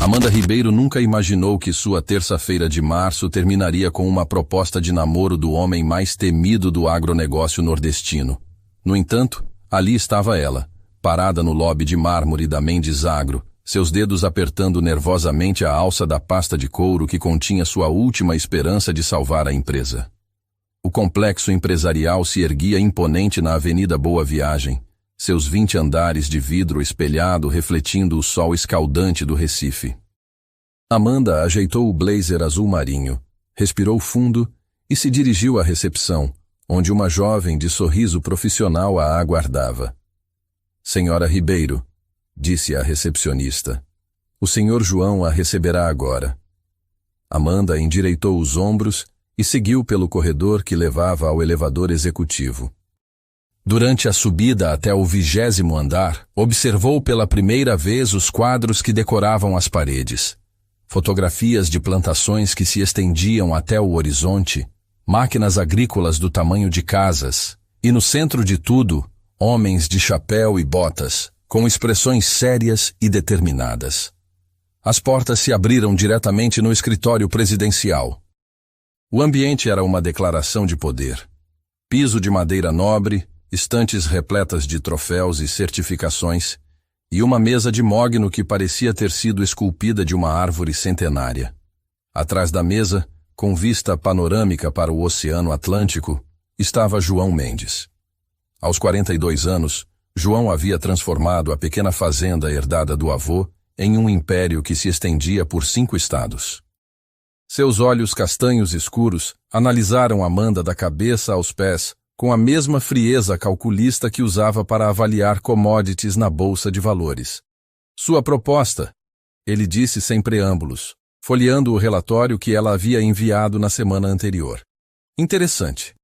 Amanda Ribeiro nunca imaginou que sua terça-feira de março terminaria com uma proposta de namoro do homem mais temido do agronegócio nordestino. No entanto, ali estava ela, parada no lobby de mármore da Mendes Agro, seus dedos apertando nervosamente a alça da pasta de couro que continha sua última esperança de salvar a empresa. O complexo empresarial se erguia imponente na Avenida Boa Viagem, seus 20 andares de vidro espelhado refletindo o sol escaldante do Recife. Amanda ajeitou o blazer azul marinho, respirou fundo e se dirigiu à recepção, onde uma jovem de sorriso profissional a aguardava. "Senhora Ribeiro", disse a recepcionista, "o senhor João a receberá agora." Amanda endireitou os ombros e seguiu pelo corredor que levava ao elevador executivo. Durante a subida até o 20º andar, observou pela primeira vez os quadros que decoravam as paredes. Fotografias de plantações que se estendiam até o horizonte, máquinas agrícolas do tamanho de casas, e no centro de tudo, homens de chapéu e botas, com expressões sérias e determinadas. As portas se abriram diretamente no escritório presidencial. O ambiente era uma declaração de poder. Piso de madeira nobre, estantes repletas de troféus e certificações, e uma mesa de mogno que parecia ter sido esculpida de uma árvore centenária. Atrás da mesa, com vista panorâmica para o Oceano Atlântico, estava João Mendes. Aos 42 anos, João havia transformado a pequena fazenda herdada do avô em um império que se estendia por 5 estados. Seus olhos castanhos escuros analisaram Amanda da cabeça aos pés, com a mesma frieza calculista que usava para avaliar commodities na bolsa de valores. "Sua proposta", ele disse sem preâmbulos, folheando o relatório que ela havia enviado na semana anterior. "Interessante.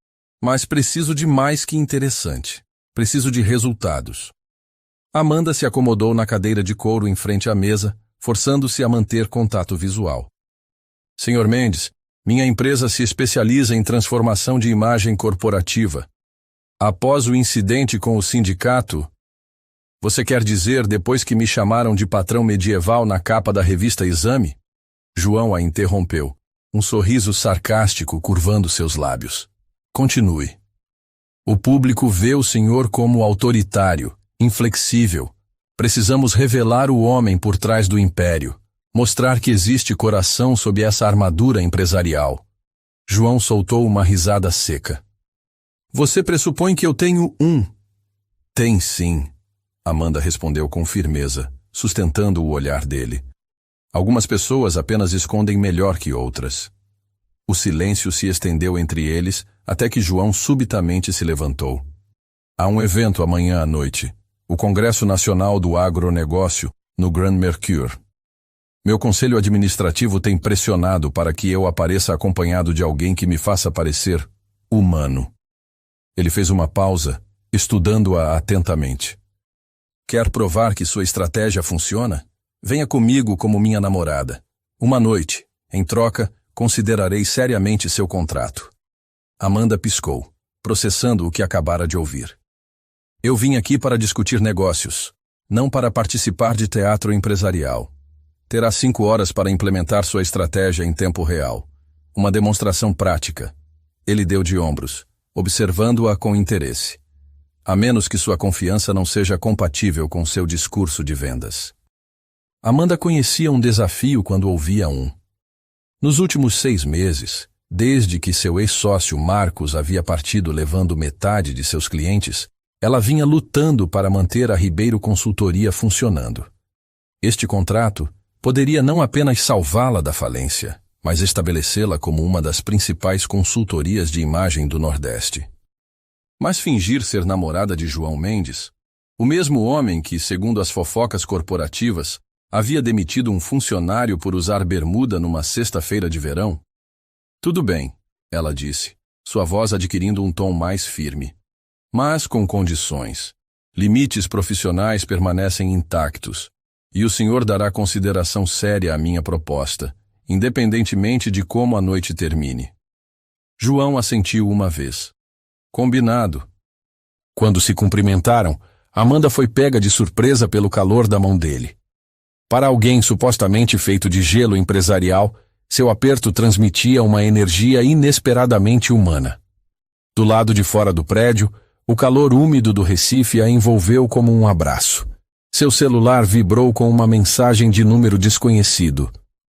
Mas preciso de mais que interessante. Preciso de resultados." Amanda se acomodou na cadeira de couro em frente à mesa, forçando-se a manter contato visual. "Senhor Mendes, minha empresa se especializa em transformação de imagem corporativa. Após o incidente com o sindicato..." "Você quer dizer depois que me chamaram de patrão medieval na capa da revista Exame?" João a interrompeu, um sorriso sarcástico curvando seus lábios. "Continue. O público vê o senhor como autoritário, inflexível. Precisamos revelar o homem por trás do império. Mostrar que existe coração sob essa armadura empresarial." João soltou uma risada seca. "Você pressupõe que eu tenho um?" "Tem sim", Amanda respondeu com firmeza, sustentando o olhar dele. "Algumas pessoas apenas escondem melhor que outras." O silêncio se estendeu entre eles até que João subitamente se levantou. "Há um evento amanhã à noite, o Congresso Nacional do Agronegócio, no Grand Mercure. Meu conselho administrativo tem pressionado para que eu apareça acompanhado de alguém que me faça parecer humano." Ele fez uma pausa, estudando-a atentamente. "Quer provar que sua estratégia funciona? Venha comigo como minha namorada. Uma noite. Em troca, considerarei seriamente seu contrato." Amanda piscou, processando o que acabara de ouvir. "Eu vim aqui para discutir negócios, não para participar de teatro empresarial. Terá 5 horas para implementar sua estratégia em tempo real. Uma demonstração prática." Ele deu de ombros, observando-a com interesse. "A menos que sua confiança não seja compatível com seu discurso de vendas." Amanda conhecia um desafio quando ouvia um. Nos últimos 6 meses, desde que seu ex-sócio Marcos havia partido levando metade de seus clientes, ela vinha lutando para manter a Ribeiro Consultoria funcionando. Este contrato poderia não apenas salvá-la da falência, mas estabelecê-la como uma das principais consultorias de imagem do Nordeste. Mas fingir ser namorada de João Mendes, o mesmo homem que, segundo as fofocas corporativas, havia demitido um funcionário por usar bermuda numa sexta-feira de verão? "Tudo bem", ela disse, sua voz adquirindo um tom mais firme. "Mas com condições. Limites profissionais permanecem intactos. E o senhor dará consideração séria à minha proposta, independentemente de como a noite termine." João assentiu uma vez. "Combinado." Quando se cumprimentaram, Amanda foi pega de surpresa pelo calor da mão dele. Para alguém supostamente feito de gelo empresarial, seu aperto transmitia uma energia inesperadamente humana. Do lado de fora do prédio, o calor úmido do Recife a envolveu como um abraço. Seu celular vibrou com uma mensagem de número desconhecido.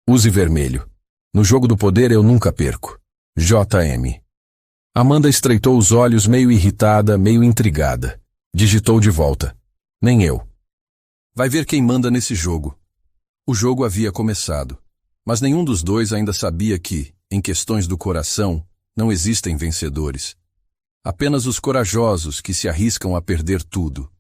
Use vermelho. No jogo do poder eu nunca perco. JM. Amanda estreitou os olhos, meio irritada, meio intrigada. Digitou de volta. Nem eu. Vai ver quem manda nesse jogo. O jogo havia começado, mas nenhum dos dois ainda sabia que, em questões do coração, não existem vencedores. Apenas os corajosos que se arriscam a perder tudo.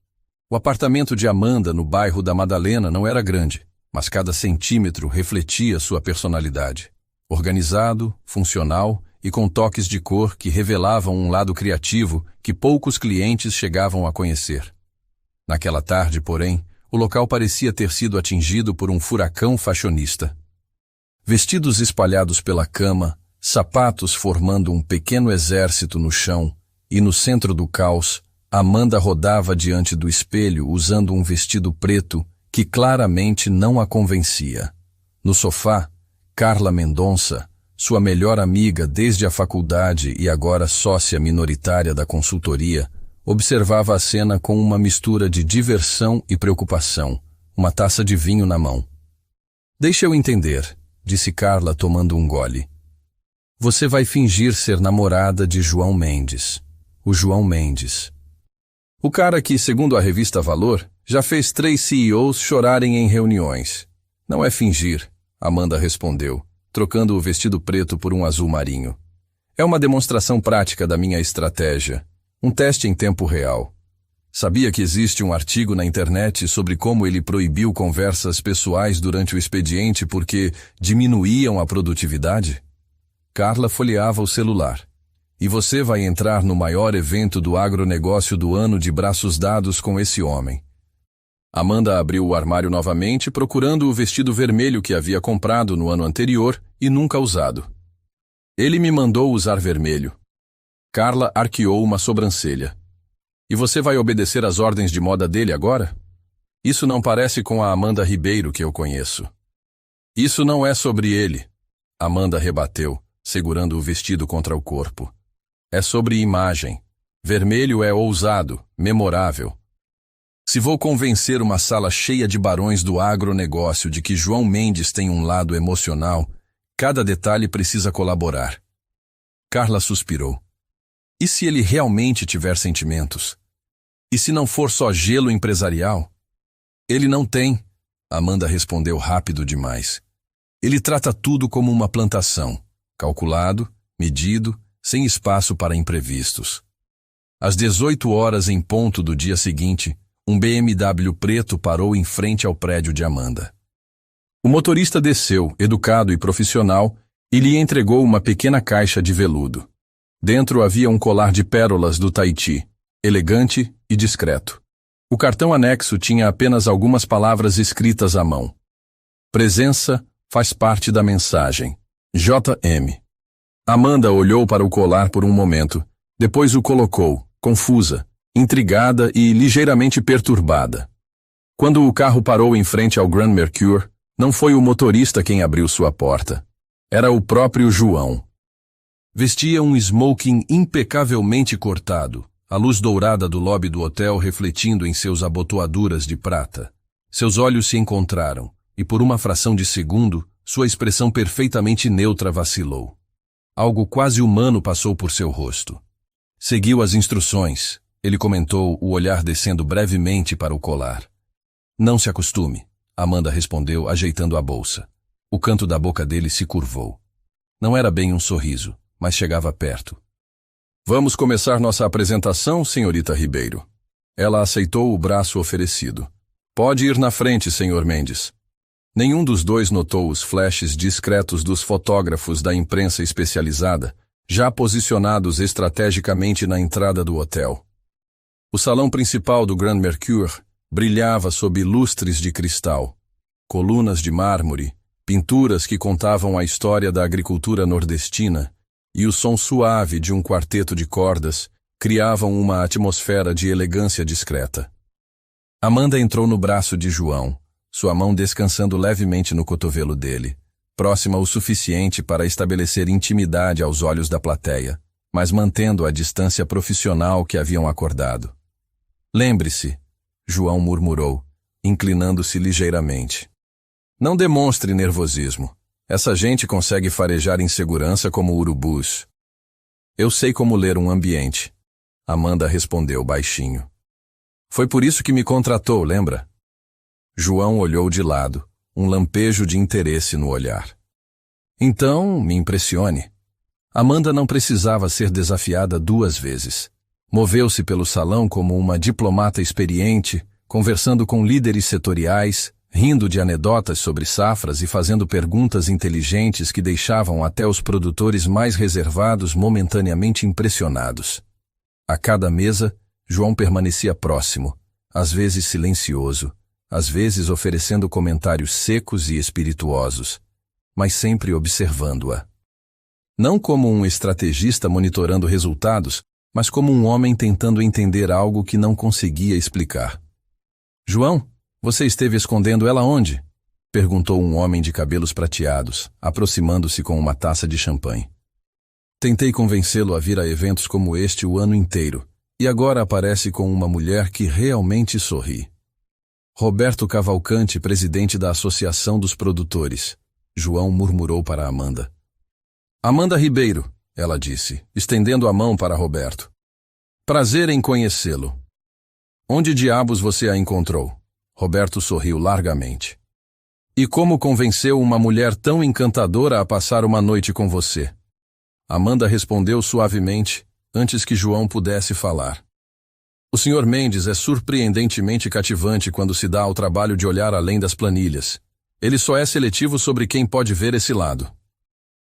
O apartamento de Amanda no bairro da Madalena não era grande, mas cada centímetro refletia sua personalidade. Organizado, funcional e com toques de cor que revelavam um lado criativo que poucos clientes chegavam a conhecer. Naquela tarde, porém, o local parecia ter sido atingido por um furacão fashionista. Vestidos espalhados pela cama, sapatos formando um pequeno exército no chão, e no centro do caos, Amanda rodava diante do espelho usando um vestido preto que claramente não a convencia. No sofá, Carla Mendonça, sua melhor amiga desde a faculdade e agora sócia minoritária da consultoria, observava a cena com uma mistura de diversão e preocupação, uma taça de vinho na mão. Deixa eu entender, disse Carla tomando um gole. Você vai fingir ser namorada de João Mendes. O João Mendes. O cara que, segundo a revista Valor, já fez 3 CEOs chorarem em reuniões. Não é fingir, Amanda respondeu, trocando o vestido preto por um azul marinho. É uma demonstração prática da minha estratégia. Um teste em tempo real. Sabia que existe um artigo na internet sobre como ele proibiu conversas pessoais durante o expediente porque diminuíam a produtividade? Carla folheava o celular. E você vai entrar no maior evento do agronegócio do ano de braços dados com esse homem. Amanda abriu o armário novamente, procurando o vestido vermelho que havia comprado no ano anterior e nunca usado. Ele me mandou usar vermelho. Carla arqueou uma sobrancelha. E você vai obedecer às ordens de moda dele agora? Isso não parece com a Amanda Ribeiro que eu conheço. Isso não é sobre ele, Amanda rebateu, segurando o vestido contra o corpo. É sobre imagem. Vermelho é ousado, memorável. Se vou convencer uma sala cheia de barões do agronegócio de que João Mendes tem um lado emocional, cada detalhe precisa colaborar. Carla suspirou. E se ele realmente tiver sentimentos? E se não for só gelo empresarial? Ele não tem, Amanda respondeu rápido demais. Ele trata tudo como uma plantação, calculado, medido, sem espaço para imprevistos. Às 18 horas em ponto do dia seguinte, um BMW preto parou em frente ao prédio de Amanda. O motorista desceu, educado e profissional, e lhe entregou uma pequena caixa de veludo. Dentro havia um colar de pérolas do Tahiti, elegante e discreto. O cartão anexo tinha apenas algumas palavras escritas à mão. Presença faz parte da mensagem. JM. Amanda olhou para o colar por um momento, depois o colocou, confusa, intrigada e ligeiramente perturbada. Quando o carro parou em frente ao Grand Mercure, não foi o motorista quem abriu sua porta. Era o próprio João. Vestia um smoking impecavelmente cortado, a luz dourada do lobby do hotel refletindo em seus abotoaduras de prata. Seus olhos se encontraram, e por uma fração de segundo, sua expressão perfeitamente neutra vacilou. Algo quase humano passou por seu rosto. Seguiu as instruções, ele comentou, o olhar descendo brevemente para o colar. Não se acostume, Amanda respondeu, ajeitando a bolsa. O canto da boca dele se curvou. Não era bem um sorriso, mas chegava perto. Vamos começar nossa apresentação, senhorita Ribeiro. Ela aceitou o braço oferecido. Pode ir na frente, senhor Mendes. Nenhum dos dois notou os flashes discretos dos fotógrafos da imprensa especializada, já posicionados estrategicamente na entrada do hotel. O salão principal do Grand Mercure brilhava sob lustres de cristal, colunas de mármore, pinturas que contavam a história da agricultura nordestina e o som suave de um quarteto de cordas criavam uma atmosfera de elegância discreta. Amanda entrou no braço de João, sua mão descansando levemente no cotovelo dele, próxima o suficiente para estabelecer intimidade aos olhos da plateia, mas mantendo a distância profissional que haviam acordado. Lembre-se, João murmurou, inclinando-se ligeiramente. Não demonstre nervosismo. Essa gente consegue farejar insegurança como urubus. Eu sei como ler um ambiente. Amanda respondeu baixinho. Foi por isso que me contratou, lembra? João olhou de lado, um lampejo de interesse no olhar. Então, me impressione. Amanda não precisava ser desafiada 2 vezes. Moveu-se pelo salão como uma diplomata experiente, conversando com líderes setoriais, rindo de anedotas sobre safras e fazendo perguntas inteligentes que deixavam até os produtores mais reservados momentaneamente impressionados. A cada mesa, João permanecia próximo, às vezes silencioso, às vezes oferecendo comentários secos e espirituosos, mas sempre observando-a. Não como um estrategista monitorando resultados, mas como um homem tentando entender algo que não conseguia explicar. João, você esteve escondendo ela onde? Perguntou um homem de cabelos prateados, aproximando-se com uma taça de champanhe. Tentei convencê-lo a vir a eventos como este o ano inteiro, e agora aparece com uma mulher que realmente sorri. Roberto Cavalcante, presidente da Associação dos Produtores. João murmurou para Amanda. Amanda Ribeiro, ela disse, estendendo a mão para Roberto. Prazer em conhecê-lo. Onde diabos você a encontrou? Roberto sorriu largamente. E como convenceu uma mulher tão encantadora a passar uma noite com você? Amanda respondeu suavemente, antes que João pudesse falar. O Sr. Mendes é surpreendentemente cativante quando se dá ao trabalho de olhar além das planilhas. Ele só é seletivo sobre quem pode ver esse lado.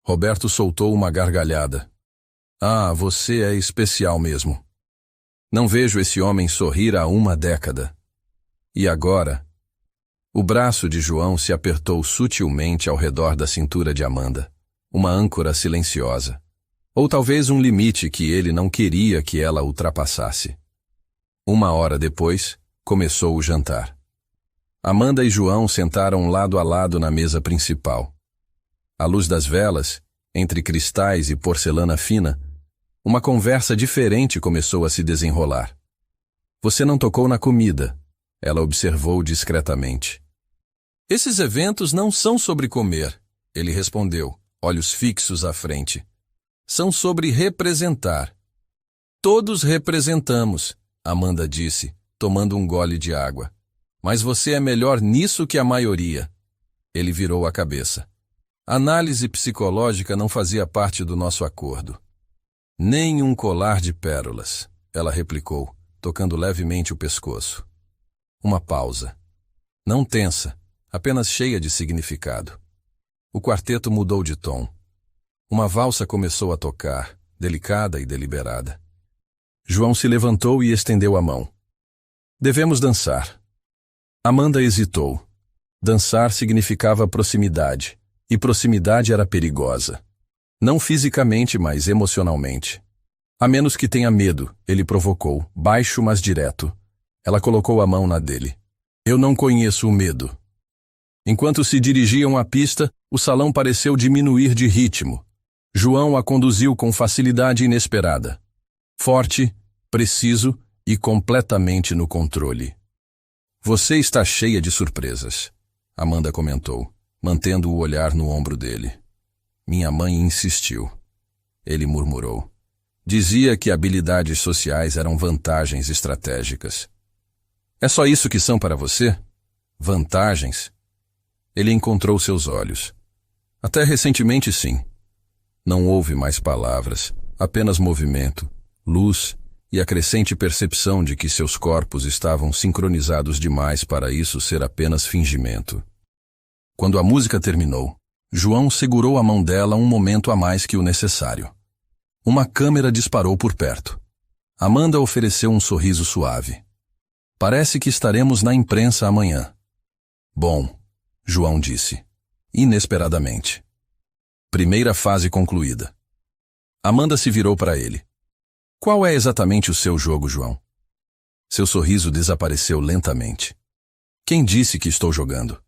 Roberto soltou uma gargalhada. Ah, você é especial mesmo. Não vejo esse homem sorrir há 1 década. E agora? O braço de João se apertou sutilmente ao redor da cintura de Amanda, uma âncora silenciosa. Ou talvez um limite que ele não queria que ela ultrapassasse. 1 hora depois, começou o jantar. Amanda e João sentaram lado a lado na mesa principal. À luz das velas, entre cristais e porcelana fina, uma conversa diferente começou a se desenrolar. Você não tocou na comida, ela observou discretamente. Esses eventos não são sobre comer, ele respondeu, olhos fixos à frente. São sobre representar. Todos representamos, Amanda disse, tomando um gole de água. Mas você é melhor nisso que a maioria. Ele virou a cabeça. Análise psicológica não fazia parte do nosso acordo. Nem um colar de pérolas, ela replicou, tocando levemente o pescoço. Uma pausa. Não tensa, apenas cheia de significado. O quarteto mudou de tom. Uma valsa começou a tocar, delicada e deliberada. João se levantou e estendeu a mão. Devemos dançar. Amanda hesitou. Dançar significava proximidade, e proximidade era perigosa. Não fisicamente, mas emocionalmente. A menos que tenha medo, ele provocou, baixo mas direto. Ela colocou a mão na dele. Eu não conheço o medo. Enquanto se dirigiam à pista, o salão pareceu diminuir de ritmo. João a conduziu com facilidade inesperada. Forte, preciso e completamente no controle. Você está cheia de surpresas, Amanda comentou, mantendo o olhar no ombro dele. Minha mãe insistiu. Ele murmurou. Dizia que habilidades sociais eram vantagens estratégicas. É só isso que são para você? Vantagens? Ele encontrou seus olhos. Até recentemente, sim. Não houve mais palavras, apenas movimento, luz e a crescente percepção de que seus corpos estavam sincronizados demais para isso ser apenas fingimento. Quando a música terminou, João segurou a mão dela um momento a mais que o necessário. Uma câmera disparou por perto. Amanda ofereceu um sorriso suave. Parece que estaremos na imprensa amanhã. Bom, João disse, inesperadamente. Primeira fase concluída. Amanda se virou para ele. Qual é exatamente o seu jogo, João? Seu sorriso desapareceu lentamente. Quem disse que estou jogando?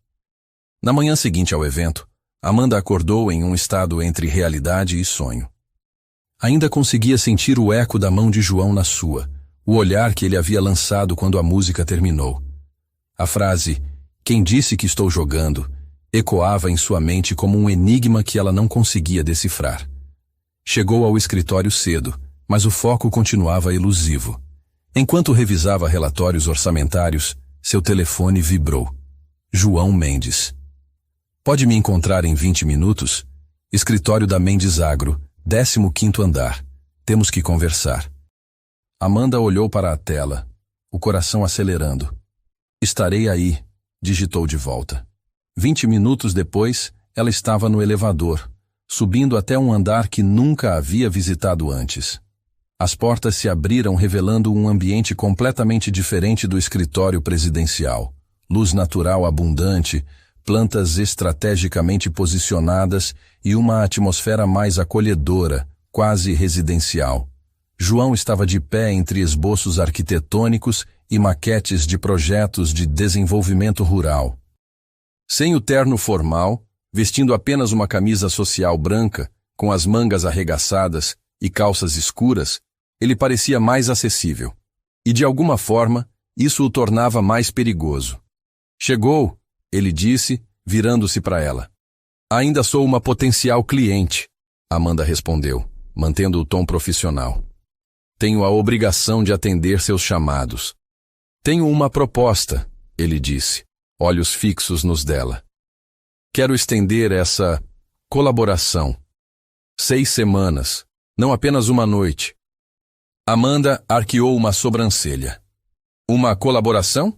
Na manhã seguinte ao evento, Amanda acordou em um estado entre realidade e sonho. Ainda conseguia sentir o eco da mão de João na sua, o olhar que ele havia lançado quando a música terminou. A frase, "Quem disse que estou jogando?", ecoava em sua mente como um enigma que ela não conseguia decifrar. Chegou ao escritório cedo, mas o foco continuava elusivo. Enquanto revisava relatórios orçamentários, seu telefone vibrou. João Mendes. Pode me encontrar em 20 minutos? Escritório da Mendes Agro, 15º andar. Temos que conversar. Amanda olhou para a tela, o coração acelerando. Estarei aí, digitou de volta. 20 minutos depois, ela estava no elevador, subindo até um andar que nunca havia visitado antes. As portas se abriram revelando um ambiente completamente diferente do escritório presidencial. Luz natural abundante, plantas estrategicamente posicionadas e uma atmosfera mais acolhedora, quase residencial. João estava de pé entre esboços arquitetônicos e maquetes de projetos de desenvolvimento rural. Sem o terno formal, vestindo apenas uma camisa social branca, com as mangas arregaçadas e calças escuras, ele parecia mais acessível. E de alguma forma, isso o tornava mais perigoso. Chegou, ele disse, virando-se para ela. Ainda sou uma potencial cliente, Amanda respondeu, mantendo o tom profissional. Tenho a obrigação de atender seus chamados. Tenho uma proposta, ele disse, olhos fixos nos dela. Quero estender essa colaboração. 6 semanas, não apenas uma noite. Amanda arqueou uma sobrancelha. Uma colaboração?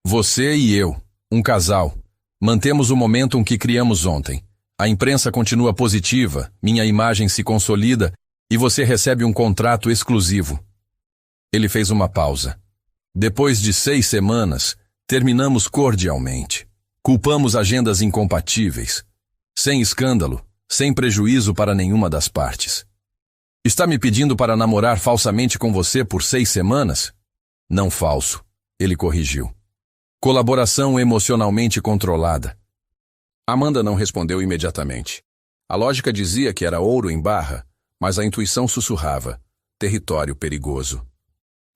Você e eu, um casal. Mantemos o momentum que criamos ontem. A imprensa continua positiva, minha imagem se consolida e você recebe um contrato exclusivo. Ele fez uma pausa. Depois de 6 semanas, terminamos cordialmente. Culpamos agendas incompatíveis. Sem escândalo, sem prejuízo para nenhuma das partes. Está me pedindo para namorar falsamente com você por 6 semanas? Não falso, ele corrigiu. Colaboração emocionalmente controlada. Amanda não respondeu imediatamente. A lógica dizia que era ouro em barra, mas a intuição sussurrava. Território perigoso.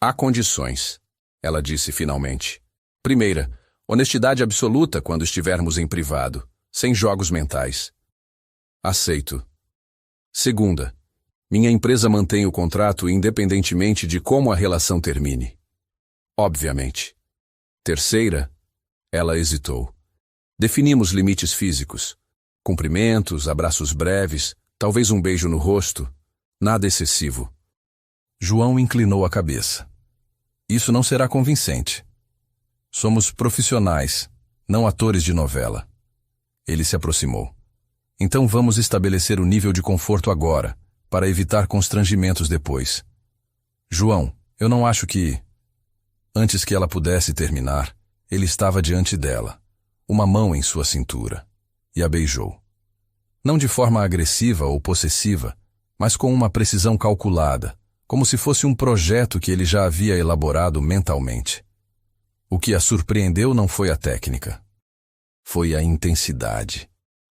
Há condições, ela disse finalmente. Primeira, honestidade absoluta quando estivermos em privado, sem jogos mentais. Aceito. Segunda, minha empresa mantém o contrato independentemente de como a relação termine. Obviamente. Terceira, ela hesitou. Definimos limites físicos. Cumprimentos, abraços breves, talvez um beijo no rosto. Nada excessivo. João inclinou a cabeça. Isso não será convincente. Somos profissionais, não atores de novela. Ele se aproximou. Então vamos estabelecer o nível de conforto agora, para evitar constrangimentos depois. João, eu não acho que... Antes que ela pudesse terminar, ele estava diante dela, uma mão em sua cintura, e a beijou. Não de forma agressiva ou possessiva, mas com uma precisão calculada, como se fosse um projeto que ele já havia elaborado mentalmente. O que a surpreendeu não foi a técnica. Foi a intensidade.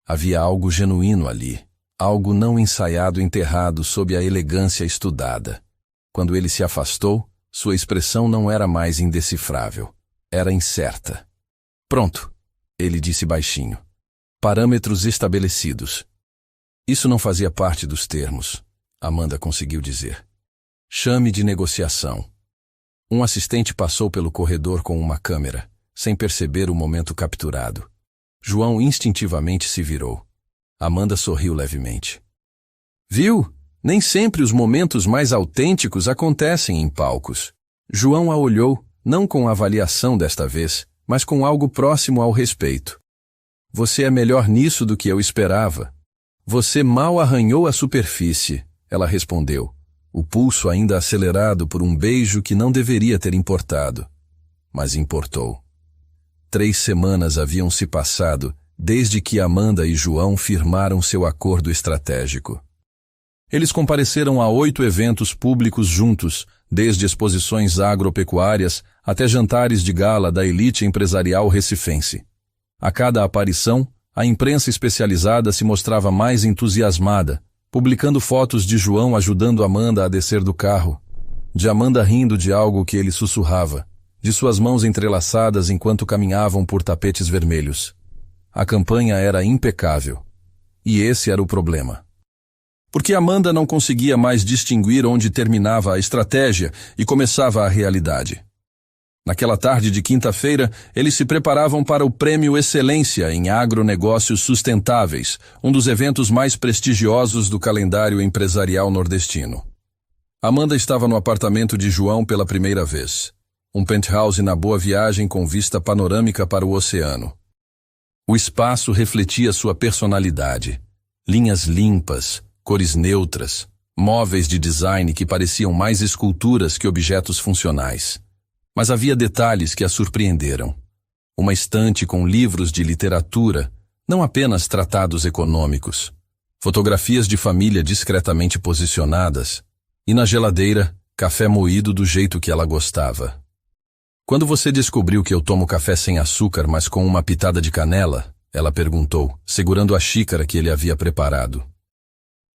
Havia algo genuíno ali, algo não ensaiado enterrado sob a elegância estudada. Quando ele se afastou, sua expressão não era mais indecifrável. Era incerta. Pronto, ele disse baixinho. Parâmetros estabelecidos. Isso não fazia parte dos termos, Amanda conseguiu dizer. Chame de negociação. Um assistente passou pelo corredor com uma câmera, sem perceber o momento capturado. João instintivamente se virou. Amanda sorriu levemente. Viu? Nem sempre os momentos mais autênticos acontecem em palcos. João a olhou, não com avaliação desta vez, mas com algo próximo ao respeito. Você é melhor nisso do que eu esperava. Você mal arranhou a superfície, ela respondeu, o pulso ainda acelerado por um beijo que não deveria ter importado. Mas importou. 3 semanas haviam se passado desde que Amanda e João firmaram seu acordo estratégico. Eles compareceram a 8 eventos públicos juntos, desde exposições agropecuárias até jantares de gala da elite empresarial recifense. A cada aparição, a imprensa especializada se mostrava mais entusiasmada, publicando fotos de João ajudando Amanda a descer do carro, de Amanda rindo de algo que ele sussurrava, de suas mãos entrelaçadas enquanto caminhavam por tapetes vermelhos. A campanha era impecável. E esse era o problema. Porque Amanda não conseguia mais distinguir onde terminava a estratégia e começava a realidade. Naquela tarde de quinta-feira, eles se preparavam para o Prêmio Excelência em Agronegócios Sustentáveis, um dos eventos mais prestigiosos do calendário empresarial nordestino. Amanda estava no apartamento de João pela primeira vez. Um penthouse na Boa Viagem com vista panorâmica para o oceano. O espaço refletia sua personalidade. Linhas limpas, cores neutras, móveis de design que pareciam mais esculturas que objetos funcionais. Mas havia detalhes que a surpreenderam. Uma estante com livros de literatura, não apenas tratados econômicos. Fotografias de família discretamente posicionadas. E na geladeira, café moído do jeito que ela gostava. Quando você descobriu que eu tomo café sem açúcar, mas com uma pitada de canela? Ela perguntou, segurando a xícara que ele havia preparado.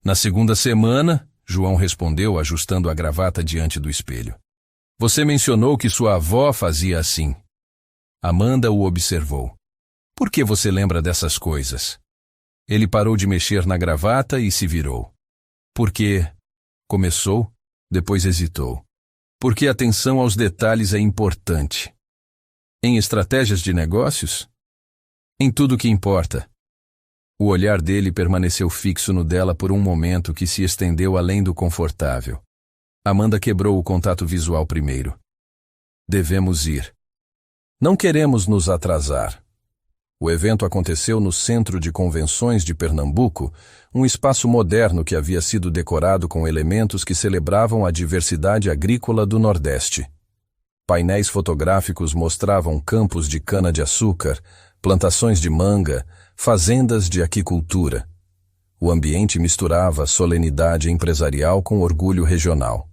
Na segunda semana, João respondeu, ajustando a gravata diante do espelho. Você mencionou que sua avó fazia assim. Amanda o observou. Por que você lembra dessas coisas? Ele parou de mexer na gravata e se virou. Porque... Começou, depois hesitou. Porque a atenção aos detalhes é importante. Em estratégias de negócios? Em tudo que importa. O olhar dele permaneceu fixo no dela por um momento que se estendeu além do confortável. Amanda quebrou o contato visual primeiro. Devemos ir. Não queremos nos atrasar. O evento aconteceu no Centro de Convenções de Pernambuco, um espaço moderno que havia sido decorado com elementos que celebravam a diversidade agrícola do Nordeste. Painéis fotográficos mostravam campos de cana-de-açúcar, plantações de manga, fazendas de aquicultura. O ambiente misturava solenidade empresarial com orgulho regional.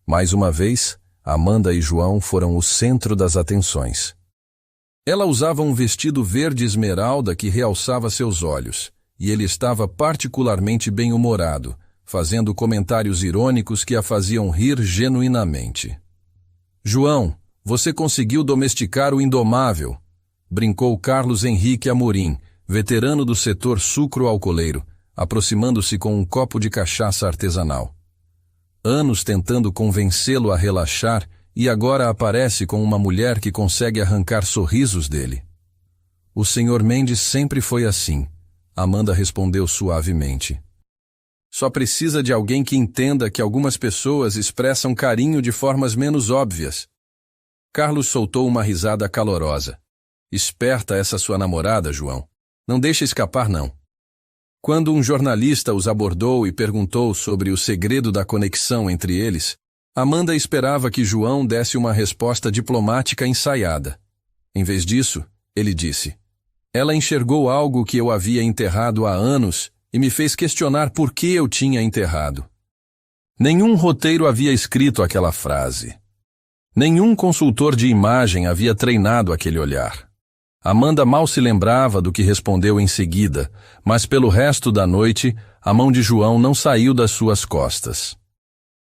Mais uma vez, Amanda e João foram o centro das atenções. Ela usava um vestido verde esmeralda que realçava seus olhos, e ele estava particularmente bem-humorado, fazendo comentários irônicos que a faziam rir genuinamente. João, você conseguiu domesticar o indomável, brincou Carlos Henrique Amorim, veterano do setor sucro-alcooleiro, aproximando-se com um copo de cachaça artesanal. Anos tentando convencê-lo a relaxar, e agora aparece com uma mulher que consegue arrancar sorrisos dele. O Sr. Mendes sempre foi assim, Amanda respondeu suavemente. Só precisa de alguém que entenda que algumas pessoas expressam carinho de formas menos óbvias. Carlos soltou uma risada calorosa. Esperta essa sua namorada, João. Não deixa escapar, não. Quando um jornalista os abordou e perguntou sobre o segredo da conexão entre eles, Amanda esperava que João desse uma resposta diplomática ensaiada. Em vez disso, ele disse: ela enxergou algo que eu havia enterrado há anos e me fez questionar por que eu tinha enterrado. Nenhum roteiro havia escrito aquela frase. Nenhum consultor de imagem havia treinado aquele olhar. Amanda mal se lembrava do que respondeu em seguida, mas pelo resto da noite, a mão de João não saiu das suas costas.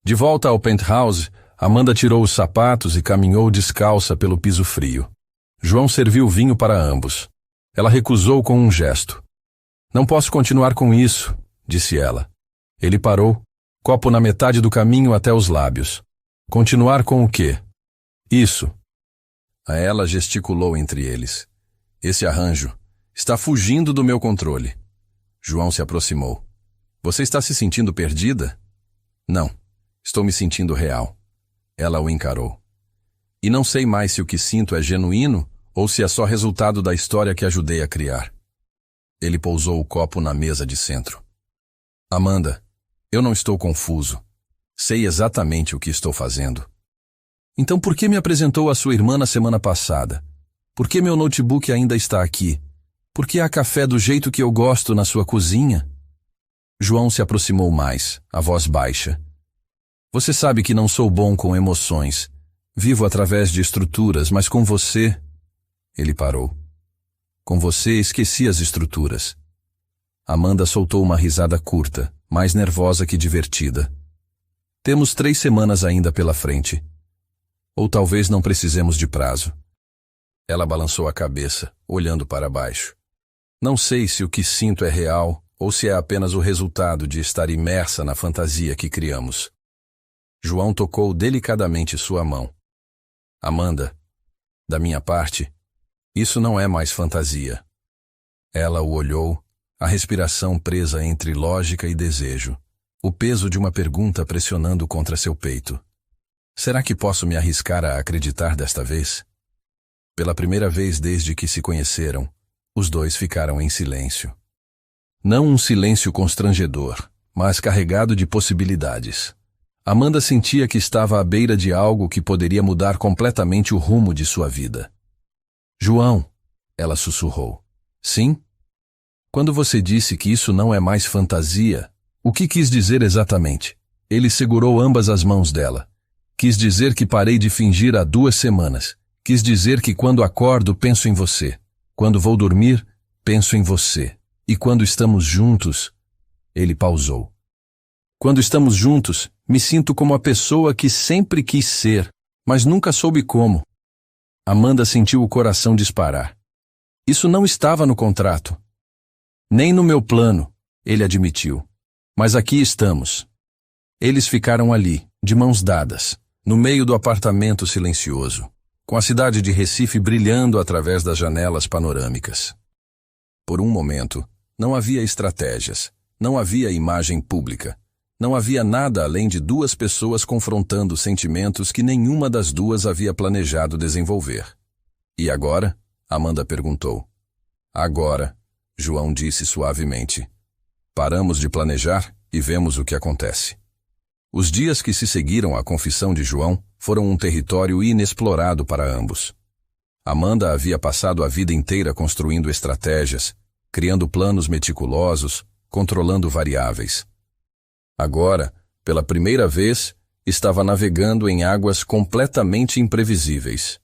De volta ao penthouse, Amanda tirou os sapatos e caminhou descalça pelo piso frio. João serviu vinho para ambos. Ela recusou com um gesto. Não posso continuar com isso, disse ela. Ele parou, copo na metade do caminho até os lábios. Continuar com o quê? Isso. A ela gesticulou entre eles. Esse arranjo está fugindo do meu controle. João se aproximou. Você está se sentindo perdida? Não. Estou me sentindo real. Ela o encarou. E não sei mais se o que sinto é genuíno ou se é só resultado da história que ajudei a criar. Ele pousou o copo na mesa de centro. Amanda, eu não estou confuso. Sei exatamente o que estou fazendo. Então por que me apresentou a sua irmã na semana passada? Por que meu notebook ainda está aqui? Por que há café do jeito que eu gosto na sua cozinha? João se aproximou mais, a voz baixa. Você sabe que não sou bom com emoções. Vivo através de estruturas, mas com você... Ele parou. Com você esqueci as estruturas. Amanda soltou uma risada curta, mais nervosa que divertida. Temos 3 semanas ainda pela frente. Ou talvez não precisemos de prazo. Ela balançou a cabeça, olhando para baixo. Não sei se o que sinto é real ou se é apenas o resultado de estar imersa na fantasia que criamos. João tocou delicadamente sua mão. Amanda, da minha parte, isso não é mais fantasia. Ela o olhou, a respiração presa entre lógica e desejo, o peso de uma pergunta pressionando contra seu peito. Será que posso me arriscar a acreditar desta vez? Pela primeira vez desde que se conheceram, os dois ficaram em silêncio. Não um silêncio constrangedor, mas carregado de possibilidades. Amanda sentia que estava à beira de algo que poderia mudar completamente o rumo de sua vida. João, ela sussurrou. Sim? Quando você disse que isso não é mais fantasia, o que quis dizer exatamente? Ele segurou ambas as mãos dela. Quis dizer que parei de fingir há 2 semanas. Quis dizer que quando acordo penso em você. Quando vou dormir, penso em você. E quando estamos juntos... Ele pausou. Quando estamos juntos, me sinto como a pessoa que sempre quis ser, mas nunca soube como. Amanda sentiu o coração disparar. Isso não estava no contrato. Nem no meu plano, ele admitiu. Mas aqui estamos. Eles ficaram ali, de mãos dadas, no meio do apartamento silencioso, com a cidade de Recife brilhando através das janelas panorâmicas. Por um momento, não havia estratégias, não havia imagem pública, não havia nada além de 2 pessoas confrontando sentimentos que nenhuma das 2 havia planejado desenvolver. E agora? Amanda perguntou. Agora, João disse suavemente. Paramos de planejar e vemos o que acontece. Os dias que se seguiram à confissão de João foram um território inexplorado para ambos. Amanda havia passado a vida inteira construindo estratégias, criando planos meticulosos, controlando variáveis. Agora, pela primeira vez, estava navegando em águas completamente imprevisíveis.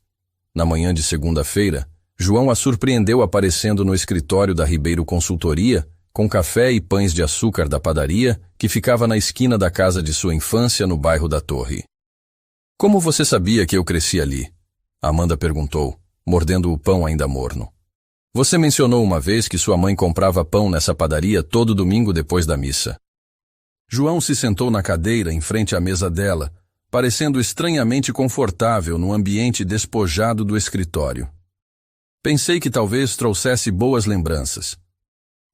Na manhã de segunda-feira, João a surpreendeu aparecendo no escritório da Ribeiro Consultoria, com café e pães de açúcar da padaria, que ficava na esquina da casa de sua infância no bairro da Torre. Como você sabia que eu cresci ali? Amanda perguntou, mordendo o pão ainda morno. Você mencionou uma vez que sua mãe comprava pão nessa padaria todo domingo depois da missa. João se sentou na cadeira em frente à mesa dela, parecendo estranhamente confortável no ambiente despojado do escritório. Pensei que talvez trouxesse boas lembranças.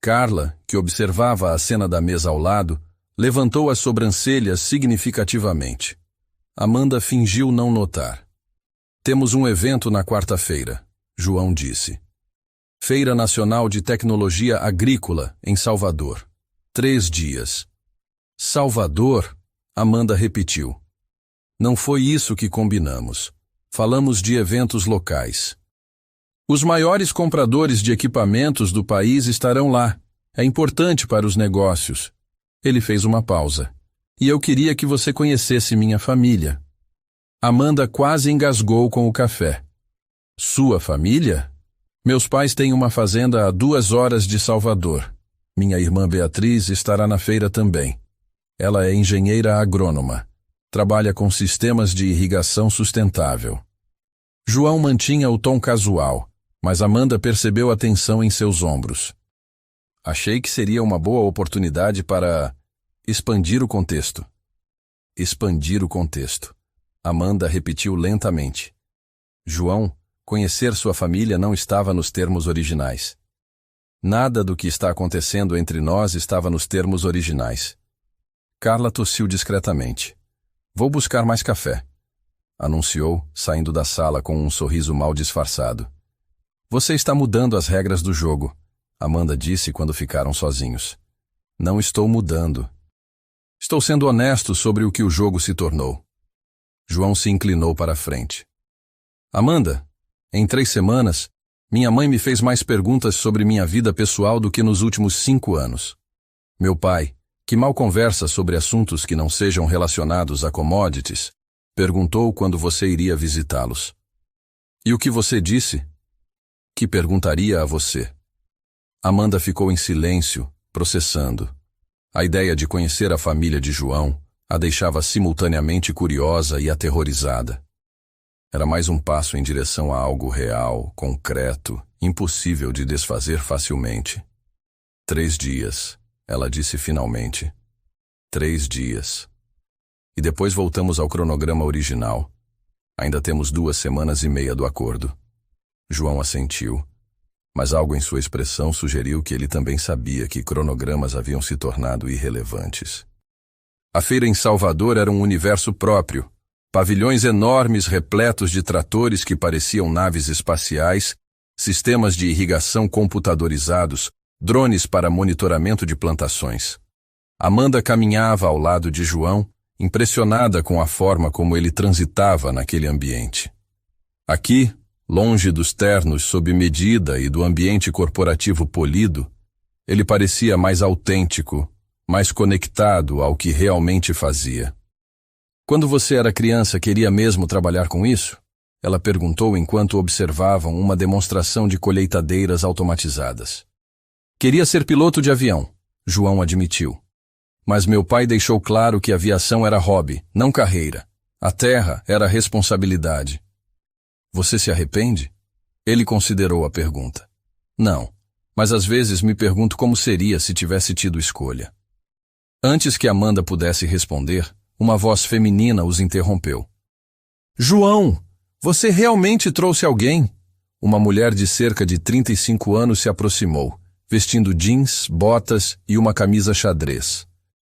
Carla, que observava a cena da mesa ao lado, levantou as sobrancelhas significativamente. Amanda fingiu não notar. Temos um evento na quarta-feira, João disse. Feira Nacional de Tecnologia Agrícola, em Salvador. 3 dias. Salvador? Amanda repetiu. Não foi isso que combinamos. Falamos de eventos locais. Os maiores compradores de equipamentos do país estarão lá. É importante para os negócios. Ele fez uma pausa. E eu queria que você conhecesse minha família. Amanda quase engasgou com o café. Sua família? Meus pais têm uma fazenda a 2 horas de Salvador. Minha irmã Beatriz estará na feira também. Ela é engenheira agrônoma. Trabalha com sistemas de irrigação sustentável. João mantinha o tom casual, mas Amanda percebeu a tensão em seus ombros. Achei que seria uma boa oportunidade para expandir o contexto. Expandir o contexto. Amanda repetiu lentamente. João, conhecer sua família não estava nos termos originais. Nada do que está acontecendo entre nós estava nos termos originais. Carla tossiu discretamente. Vou buscar mais café, anunciou, saindo da sala com um sorriso mal disfarçado. Você está mudando as regras do jogo, Amanda disse quando ficaram sozinhos. Não estou mudando. Estou sendo honesto sobre o que o jogo se tornou. João se inclinou para a frente. Amanda, em 3 semanas, minha mãe me fez mais perguntas sobre minha vida pessoal do que nos últimos 5 anos. Meu pai, Que mal conversa sobre assuntos que não sejam relacionados a commodities? Perguntou quando você iria visitá-los. E o que você disse? Que perguntaria a você. Amanda ficou em silêncio, processando. A ideia de conhecer a família de João a deixava simultaneamente curiosa e aterrorizada. Era mais um passo em direção a algo real, concreto, impossível de desfazer facilmente. 3 dias, ela disse finalmente. 3 dias. E depois voltamos ao cronograma original. Ainda temos 2 semanas e meia do acordo. João assentiu, mas algo em sua expressão sugeriu que ele também sabia que cronogramas haviam se tornado irrelevantes. A feira em Salvador era um universo próprio. Pavilhões enormes repletos de tratores que pareciam naves espaciais, sistemas de irrigação computadorizados, drones para monitoramento de plantações. Amanda caminhava ao lado de João, impressionada com a forma como ele transitava naquele ambiente. Aqui, longe dos ternos sob medida e do ambiente corporativo polido, ele parecia mais autêntico, mais conectado ao que realmente fazia. Quando você era criança, queria mesmo trabalhar com isso? Ela perguntou enquanto observavam uma demonstração de colheitadeiras automatizadas. Queria ser piloto de avião, João admitiu. Mas meu pai deixou claro que aviação era hobby, não carreira. A terra era responsabilidade. Você se arrepende? Ele considerou a pergunta. Não, mas às vezes me pergunto como seria se tivesse tido escolha. Antes que Amanda pudesse responder, uma voz feminina os interrompeu. João, você realmente trouxe alguém? Uma mulher de cerca de 35 anos se aproximou, vestindo jeans, botas e uma camisa xadrez.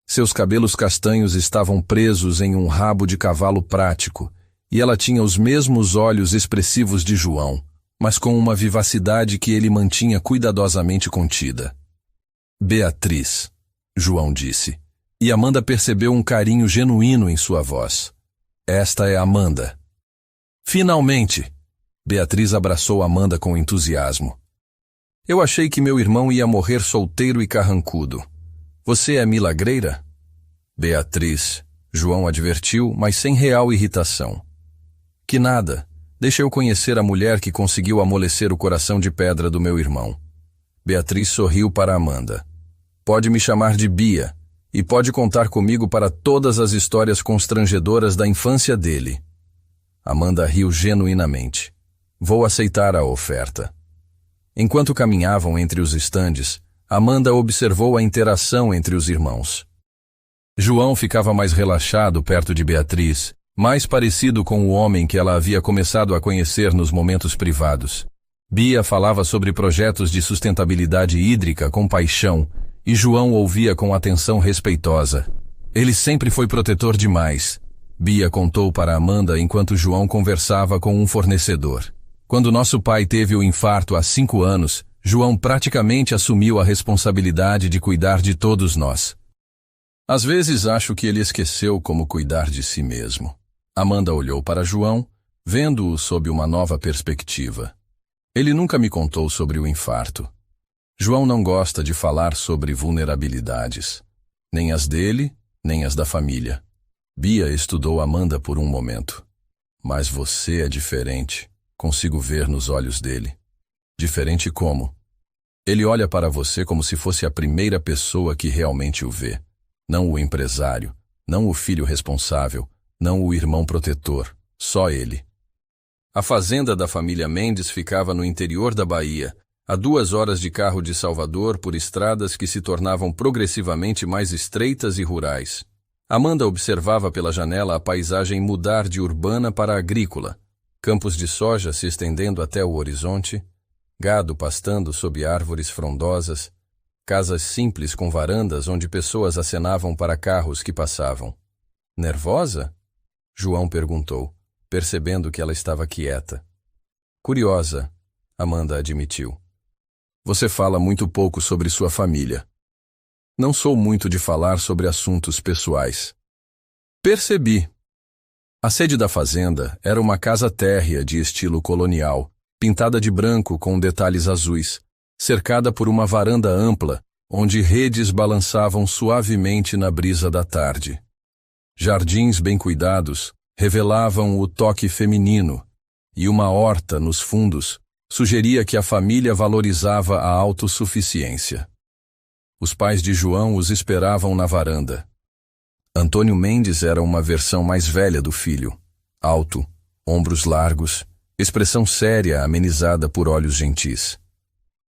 Seus cabelos castanhos estavam presos em um rabo de cavalo prático, e ela tinha os mesmos olhos expressivos de João, mas com uma vivacidade que ele mantinha cuidadosamente contida. Beatriz, João disse, e Amanda percebeu um carinho genuíno em sua voz. Esta é Amanda. Finalmente! Beatriz abraçou Amanda com entusiasmo. Eu achei que meu irmão ia morrer solteiro e carrancudo. Você é milagreira? Beatriz, João advertiu, mas sem real irritação. Que nada, deixa eu conhecer a mulher que conseguiu amolecer o coração de pedra do meu irmão. Beatriz sorriu para Amanda. Pode me chamar de Bia, e pode contar comigo para todas as histórias constrangedoras da infância dele. Amanda riu genuinamente. Vou aceitar a oferta. Enquanto caminhavam entre os estandes, Amanda observou a interação entre os irmãos. João ficava mais relaxado perto de Beatriz, mais parecido com o homem que ela havia começado a conhecer nos momentos privados. Bia falava sobre projetos de sustentabilidade hídrica com paixão, e João ouvia com atenção respeitosa. Ele sempre foi protetor demais, Bia contou para Amanda enquanto João conversava com um fornecedor. Quando nosso pai teve o infarto há 5 anos, João praticamente assumiu a responsabilidade de cuidar de todos nós. Às vezes acho que ele esqueceu como cuidar de si mesmo. Amanda olhou para João, vendo-o sob uma nova perspectiva. Ele nunca me contou sobre o infarto. João não gosta de falar sobre vulnerabilidades, nem as dele, nem as da família. Bia estudou Amanda por um momento. Mas você é diferente, consigo ver nos olhos dele. Diferente como? Ele olha para você como se fosse a primeira pessoa que realmente o vê. Não o empresário, não o filho responsável, não o irmão protetor, só ele. A fazenda da família Mendes ficava no interior da Bahia, a 2 horas de carro de Salvador por estradas que se tornavam progressivamente mais estreitas e rurais. Amanda observava pela janela a paisagem mudar de urbana para agrícola, campos de soja se estendendo até o horizonte, gado pastando sob árvores frondosas, casas simples com varandas onde pessoas acenavam para carros que passavam. Nervosa? João perguntou, percebendo que ela estava quieta. Curiosa, Amanda admitiu. Você fala muito pouco sobre sua família. Não sou muito de falar sobre assuntos pessoais. Percebi. A sede da fazenda era uma casa térrea de estilo colonial, pintada de branco com detalhes azuis, cercada por uma varanda ampla onde redes balançavam suavemente na brisa da tarde. Jardins bem cuidados revelavam o toque feminino, e uma horta nos fundos sugeria que a família valorizava a autossuficiência. Os pais de João os esperavam na varanda. Antônio Mendes era uma versão mais velha do filho, alto, ombros largos, expressão séria amenizada por olhos gentis.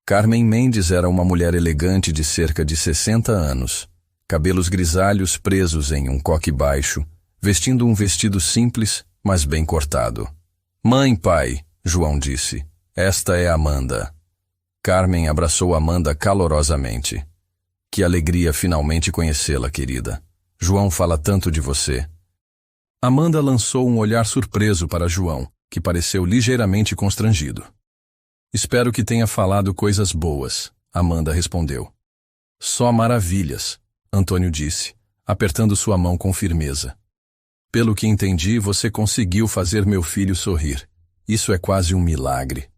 Carmen Mendes era uma mulher elegante de cerca de 60 anos, cabelos grisalhos presos em um coque baixo, vestindo um vestido simples, mas bem cortado. "Mãe, pai", João disse, "esta é Amanda." Carmen abraçou Amanda calorosamente. "Que alegria finalmente conhecê-la, querida. João fala tanto de você." Amanda lançou um olhar surpreso para João, que pareceu ligeiramente constrangido. "Espero que tenha falado coisas boas", Amanda respondeu. "Só maravilhas", Antônio disse, apertando sua mão com firmeza. "Pelo que entendi, você conseguiu fazer meu filho sorrir. Isso é quase um milagre."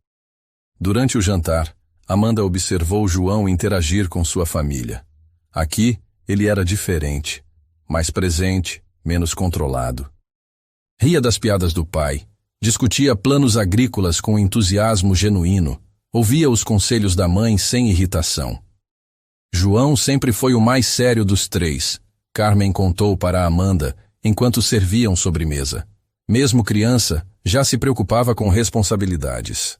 Durante o jantar, Amanda observou João interagir com sua família. Aqui, ele era diferente, mais presente, menos controlado. Ria das piadas do pai, discutia planos agrícolas com entusiasmo genuíno, ouvia os conselhos da mãe sem irritação. João sempre foi o mais sério dos três, Carmen contou para Amanda, enquanto serviam sobremesa. Mesmo criança, já se preocupava com responsabilidades.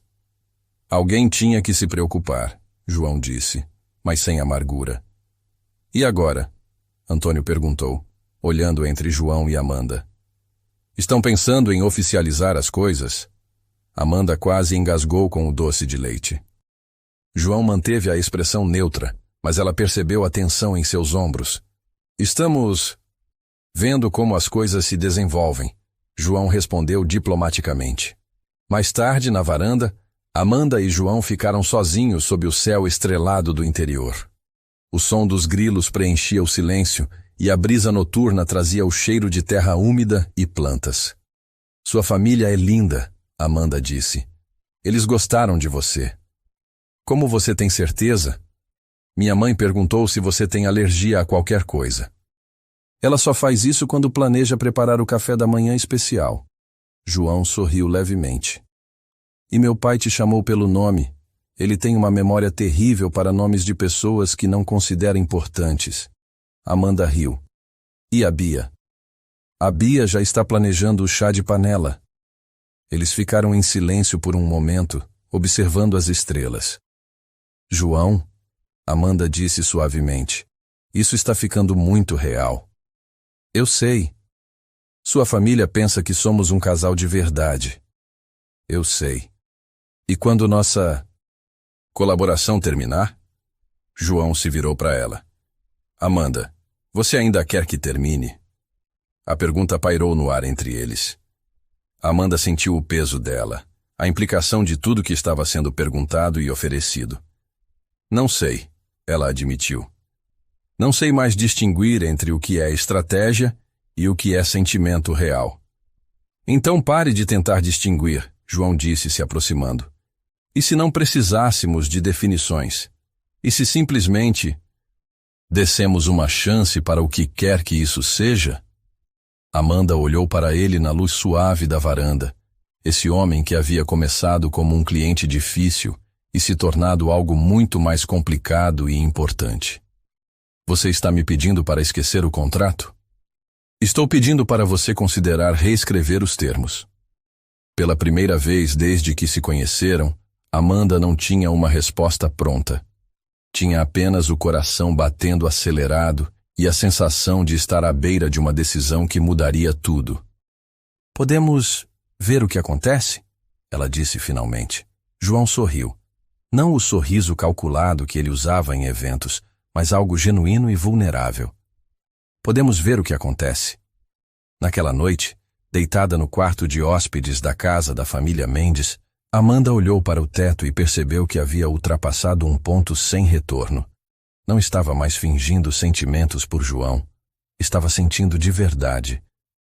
"Alguém tinha que se preocupar", João disse, mas sem amargura. "E agora?", Antônio perguntou, olhando entre João e Amanda. "Estão pensando em oficializar as coisas?" Amanda quase engasgou com o doce de leite. João manteve a expressão neutra, mas ela percebeu a tensão em seus ombros. "Estamos vendo como as coisas se desenvolvem", João respondeu diplomaticamente. Mais tarde, na varanda, Amanda e João ficaram sozinhos sob o céu estrelado do interior. O som dos grilos preenchia o silêncio e a brisa noturna trazia o cheiro de terra úmida e plantas. "Sua família é linda", Amanda disse. "Eles gostaram de você." "Como você tem certeza?" "Minha mãe perguntou se você tem alergia a qualquer coisa." "Ela só faz isso quando planeja preparar o café da manhã especial." João sorriu levemente. "E meu pai te chamou pelo nome. Ele tem uma memória terrível para nomes de pessoas que não considera importantes." Amanda riu. "E a Bia?" "A Bia já está planejando o chá de panela." Eles ficaram em silêncio por um momento, observando as estrelas. "João," Amanda disse suavemente, "isso está ficando muito real." "Eu sei. Sua família pensa que somos um casal de verdade." "Eu sei. E quando nossa colaboração terminar?" João se virou para ela. "Amanda, você ainda quer que termine?" A pergunta pairou no ar entre eles. Amanda sentiu o peso dela, a implicação de tudo que estava sendo perguntado e oferecido. "Não sei", ela admitiu. "Não sei mais distinguir entre o que é estratégia e o que é sentimento real." "Então pare de tentar distinguir", João disse se aproximando. "E se não precisássemos de definições? E se simplesmente dessemos uma chance para o que quer que isso seja?" Amanda olhou para ele na luz suave da varanda. Esse homem que havia começado como um cliente difícil e se tornado algo muito mais complicado e importante. "Você está me pedindo para esquecer o contrato?" "Estou pedindo para você considerar reescrever os termos." Pela primeira vez desde que se conheceram, Amanda não tinha uma resposta pronta. Tinha apenas o coração batendo acelerado e a sensação de estar à beira de uma decisão que mudaria tudo. "Podemos ver o que acontece?" ela disse finalmente. João sorriu. Não o sorriso calculado que ele usava em eventos, mas algo genuíno e vulnerável. "Podemos ver o que acontece." Naquela noite, deitada no quarto de hóspedes da casa da família Mendes, Amanda olhou para o teto e percebeu que havia ultrapassado um ponto sem retorno. Não estava mais fingindo sentimentos por João. Estava sentindo de verdade.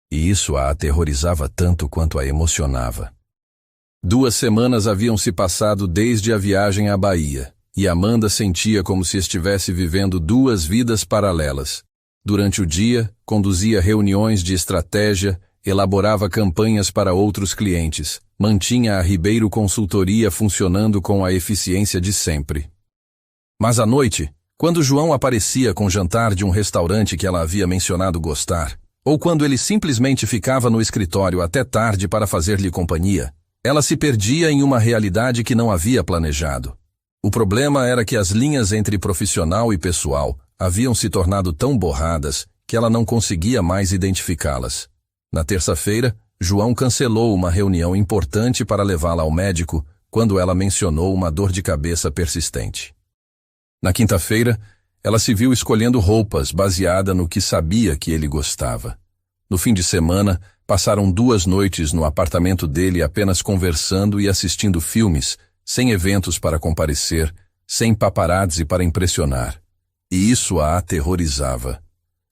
E isso a aterrorizava tanto quanto a emocionava. 2 semanas haviam se passado desde a viagem à Bahia, E Amanda sentia como se estivesse vivendo duas vidas paralelas. Durante o dia, conduzia reuniões de estratégia, elaborava campanhas para outros clientes, mantinha a Ribeiro Consultoria funcionando com a eficiência de sempre. Mas à noite, quando João aparecia com jantar de um restaurante que ela havia mencionado gostar, ou quando ele simplesmente ficava no escritório até tarde para fazer-lhe companhia, ela se perdia em uma realidade que não havia planejado. O problema era que as linhas entre profissional e pessoal haviam se tornado tão borradas que ela não conseguia mais identificá-las. Na terça-feira, João cancelou uma reunião importante para levá-la ao médico quando ela mencionou uma dor de cabeça persistente. Na quinta-feira, ela se viu escolhendo roupas baseada no que sabia que ele gostava. No fim de semana, passaram 2 noites no apartamento dele apenas conversando e assistindo filmes, sem eventos para comparecer, sem paparazzi para impressionar. E isso a aterrorizava.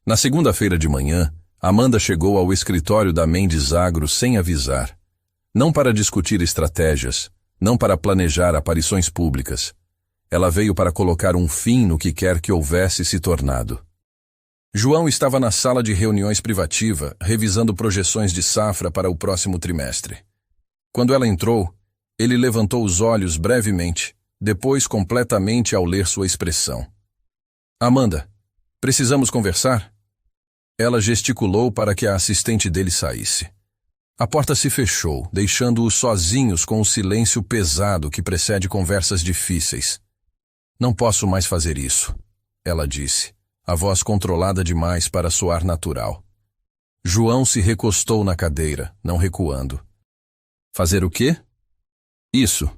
Na segunda-feira de manhã, Amanda chegou ao escritório da Mendes Agro sem avisar. Não para discutir estratégias, não para planejar aparições públicas. Ela veio para colocar um fim no que quer que houvesse se tornado. João estava na sala de reuniões privativa, revisando projeções de safra para o próximo trimestre. Quando ela entrou, ele levantou os olhos brevemente, depois completamente ao ler sua expressão. Amanda, precisamos conversar? Ela gesticulou para que a assistente dele saísse. A porta se fechou, deixando-os sozinhos com o silêncio pesado que precede conversas difíceis. Não posso mais fazer isso, ela disse, a voz controlada demais para soar natural. João se recostou na cadeira, não recuando. Fazer o quê? Isso.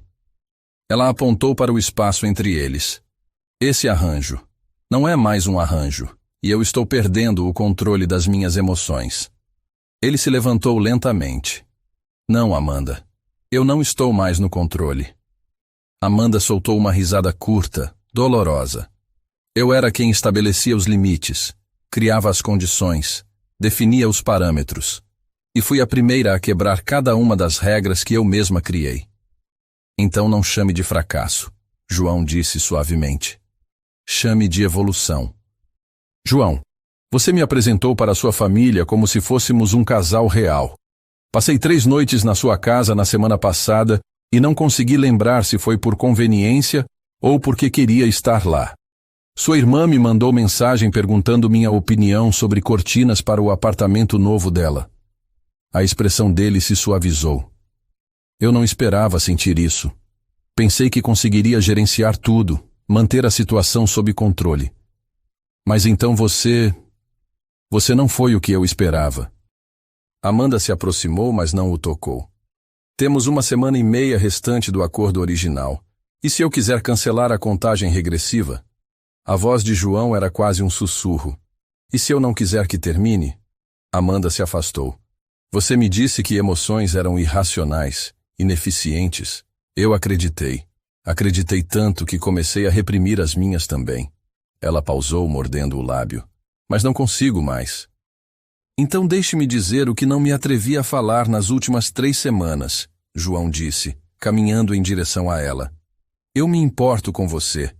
Ela apontou para o espaço entre eles. Esse arranjo. Não é mais um arranjo, e eu estou perdendo o controle das minhas emoções. Ele se levantou lentamente. Não, Amanda. Eu não estou mais no controle. Amanda soltou uma risada curta, dolorosa. Eu era quem estabelecia os limites, criava as condições, definia os parâmetros, e fui a primeira a quebrar cada uma das regras que eu mesma criei. Então não chame de fracasso, João disse suavemente. Chame de evolução. João, você me apresentou para sua família como se fôssemos um casal real. Passei 3 noites na sua casa na semana passada e não consegui lembrar se foi por conveniência ou porque queria estar lá. Sua irmã me mandou mensagem perguntando minha opinião sobre cortinas para o apartamento novo dela. A expressão dele se suavizou. Eu não esperava sentir isso. Pensei que conseguiria gerenciar tudo, manter a situação sob controle. Mas então você não foi o que eu esperava. Amanda se aproximou, mas não o tocou. Temos 1 semana e meia restante do acordo original. E se eu quiser cancelar a contagem regressiva? A voz de João era quase um sussurro. E se eu não quiser que termine? Amanda se afastou. Você me disse que emoções eram irracionais, ineficientes. Eu acreditei. Acreditei tanto que comecei a reprimir as minhas também. Ela pausou, mordendo o lábio. Mas não consigo mais. Então deixe-me dizer o que não me atrevi a falar nas últimas 3 semanas, João disse, caminhando em direção a ela. Eu me importo com você.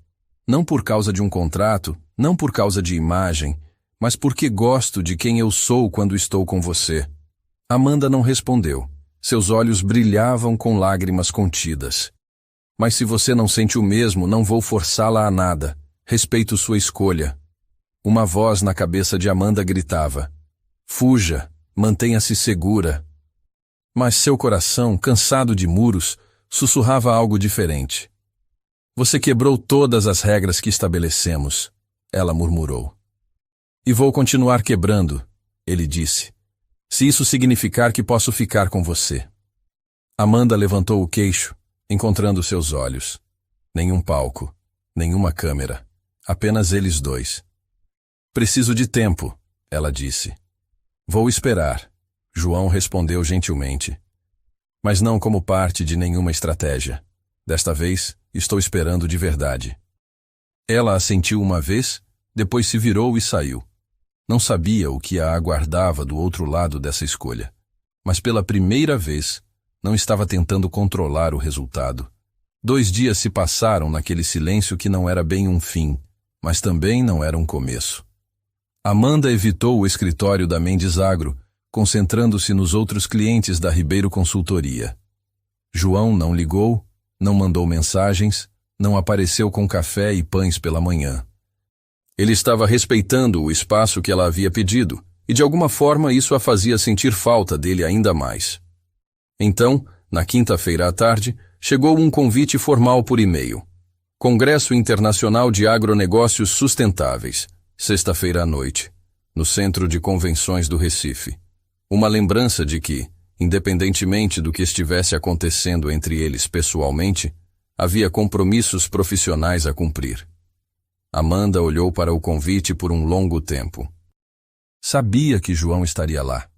Não por causa de um contrato, não por causa de imagem, mas porque gosto de quem eu sou quando estou com você. Amanda não respondeu. Seus olhos brilhavam com lágrimas contidas. Mas se você não sente o mesmo, não vou forçá-la a nada. Respeito sua escolha. Uma voz na cabeça de Amanda gritava. Fuja, mantenha-se segura. Mas seu coração, cansado de muros, sussurrava algo diferente. Você quebrou todas as regras que estabelecemos, ela murmurou. E vou continuar quebrando, ele disse. Se isso significar que posso ficar com você. Amanda levantou o queixo, encontrando seus olhos. Nenhum palco, nenhuma câmera, apenas eles dois. Preciso de tempo, ela disse. Vou esperar, João respondeu gentilmente. Mas não como parte de nenhuma estratégia. Desta vez, estou esperando de verdade. Ela assentiu uma vez, depois se virou e saiu. Não sabia o que a aguardava do outro lado dessa escolha. Mas pela primeira vez, não estava tentando controlar o resultado. 2 dias se passaram naquele silêncio que não era bem um fim, mas também não era um começo. Amanda evitou o escritório da Mendes Agro, concentrando-se nos outros clientes da Ribeiro Consultoria. João não ligou, não mandou mensagens, não apareceu com café e pães pela manhã. Ele estava respeitando o espaço que ela havia pedido, e de alguma forma isso a fazia sentir falta dele ainda mais. Então, na quinta-feira à tarde, chegou um convite formal por e-mail. Congresso Internacional de Agronegócios Sustentáveis, sexta-feira à noite, no Centro de Convenções do Recife. Uma lembrança de que, independentemente do que estivesse acontecendo entre eles pessoalmente, havia compromissos profissionais a cumprir. Amanda olhou para o convite por um longo tempo. Sabia que João estaria lá.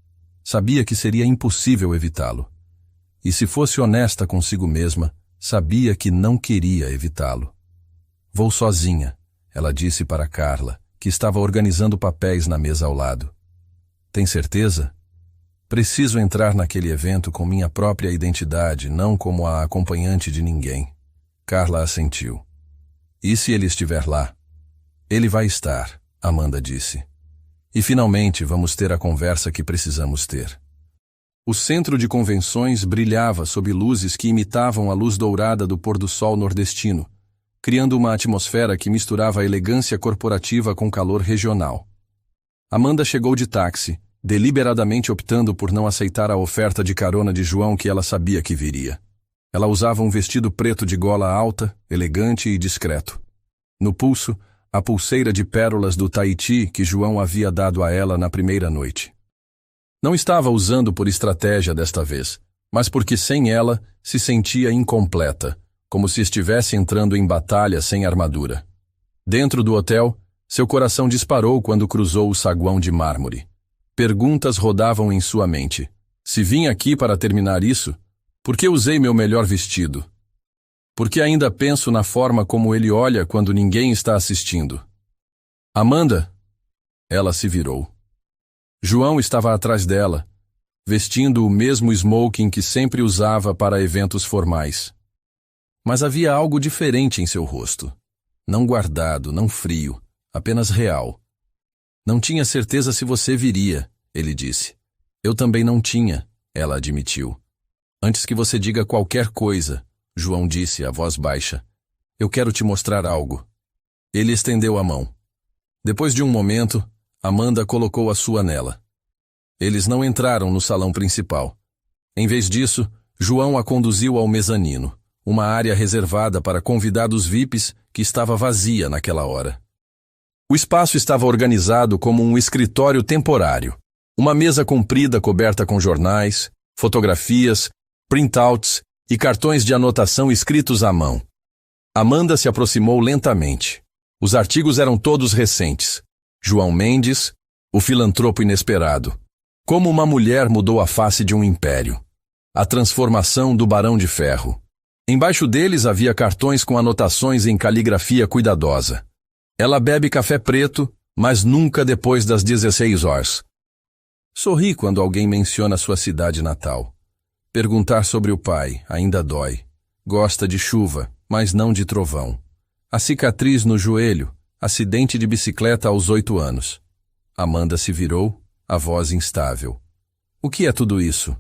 Sabia que seria impossível evitá-lo. E se fosse honesta consigo mesma, sabia que não queria evitá-lo. Vou sozinha, ela disse para Carla, que estava organizando papéis na mesa ao lado. Tem certeza? Preciso entrar naquele evento com minha própria identidade, não como a acompanhante de ninguém. Carla assentiu. E se ele estiver lá? Ele vai estar, Amanda disse. E finalmente vamos ter a conversa que precisamos ter. O centro de convenções brilhava sob luzes que imitavam a luz dourada do pôr-do-sol nordestino, criando uma atmosfera que misturava a elegância corporativa com calor regional. Amanda chegou de táxi, deliberadamente optando por não aceitar a oferta de carona de João que ela sabia que viria. Ela usava um vestido preto de gola alta, elegante e discreto. No pulso, a pulseira de pérolas do Tahiti que João havia dado a ela na primeira noite. Não estava usando por estratégia desta vez, mas porque sem ela se sentia incompleta, como se estivesse entrando em batalha sem armadura. Dentro do hotel, seu coração disparou quando cruzou o saguão de mármore. Perguntas rodavam em sua mente. Se vim aqui para terminar isso, por que usei meu melhor vestido? Por que ainda penso na forma como ele olha quando ninguém está assistindo? Amanda? Ela se virou. João estava atrás dela, vestindo o mesmo smoking que sempre usava para eventos formais. Mas havia algo diferente em seu rosto. Não guardado, não frio, apenas real. Não tinha certeza se você viria, ele disse. Eu também não tinha, ela admitiu. Antes que você diga qualquer coisa, João disse a voz baixa. Eu quero te mostrar algo. Ele estendeu a mão. Depois de um momento, Amanda colocou a sua nela. Eles não entraram no salão principal. Em vez disso, João a conduziu ao mezanino, uma área reservada para convidados VIPs que estava vazia naquela hora. O espaço estava organizado como um escritório temporário. Uma mesa comprida coberta com jornais, fotografias, printouts e cartões de anotação escritos à mão. Amanda se aproximou lentamente. Os artigos eram todos recentes. João Mendes, o filantropo inesperado. Como uma mulher mudou a face de um império. A transformação do Barão de Ferro. Embaixo deles havia cartões com anotações em caligrafia cuidadosa. Ela bebe café preto, mas nunca depois das 16 horas. Sorri quando alguém menciona sua cidade natal. Perguntar sobre o pai ainda dói. Gosta de chuva, mas não de trovão. A cicatriz no joelho, acidente de bicicleta aos 8 anos. Amanda se virou, a voz instável. O que é tudo isso?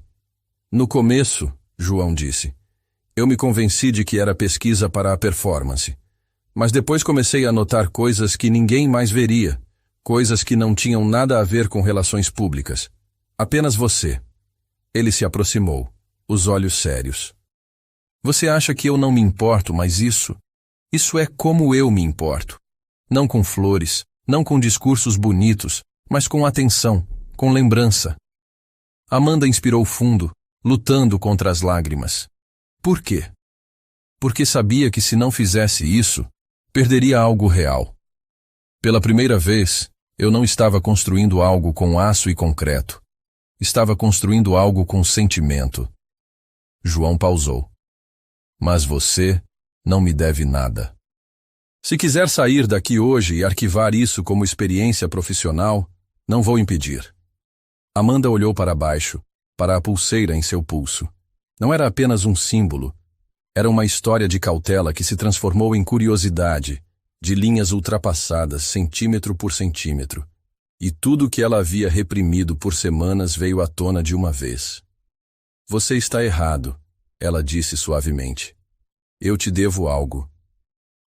No começo, João disse, eu me convenci de que era pesquisa para a performance. Mas depois comecei a notar coisas que ninguém mais veria, coisas que não tinham nada a ver com relações públicas. Apenas você. Ele se aproximou, os olhos sérios. Você acha que eu não me importo, mas isso é como eu me importo. Não com flores, não com discursos bonitos, mas com atenção, com lembrança. Amanda inspirou fundo, lutando contra as lágrimas. Por quê? Porque sabia que se não fizesse isso, perderia algo real. Pela primeira vez, eu não estava construindo algo com aço e concreto. Estava construindo algo com sentimento. João pausou. Mas você não me deve nada. Se quiser sair daqui hoje e arquivar isso como experiência profissional, não vou impedir. Amanda olhou para baixo, para a pulseira em seu pulso. Não era apenas um símbolo. Era uma história de cautela que se transformou em curiosidade, de linhas ultrapassadas, centímetro por centímetro. E tudo o que ela havia reprimido por semanas veio à tona de uma vez. Você está errado, ela disse suavemente. Eu te devo algo.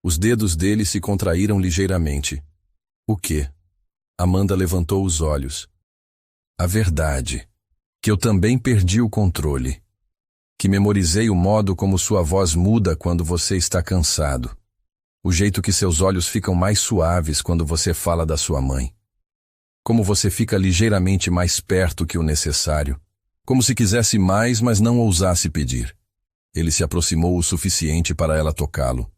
Os dedos dele se contraíram ligeiramente. O quê? Amanda levantou os olhos. A verdade. Que eu também perdi o controle. Que memorizei o modo como sua voz muda quando você está cansado. O jeito que seus olhos ficam mais suaves quando você fala da sua mãe. Como você fica ligeiramente mais perto que o necessário. Como se quisesse mais, mas não ousasse pedir. Ele se aproximou o suficiente para ela tocá-lo.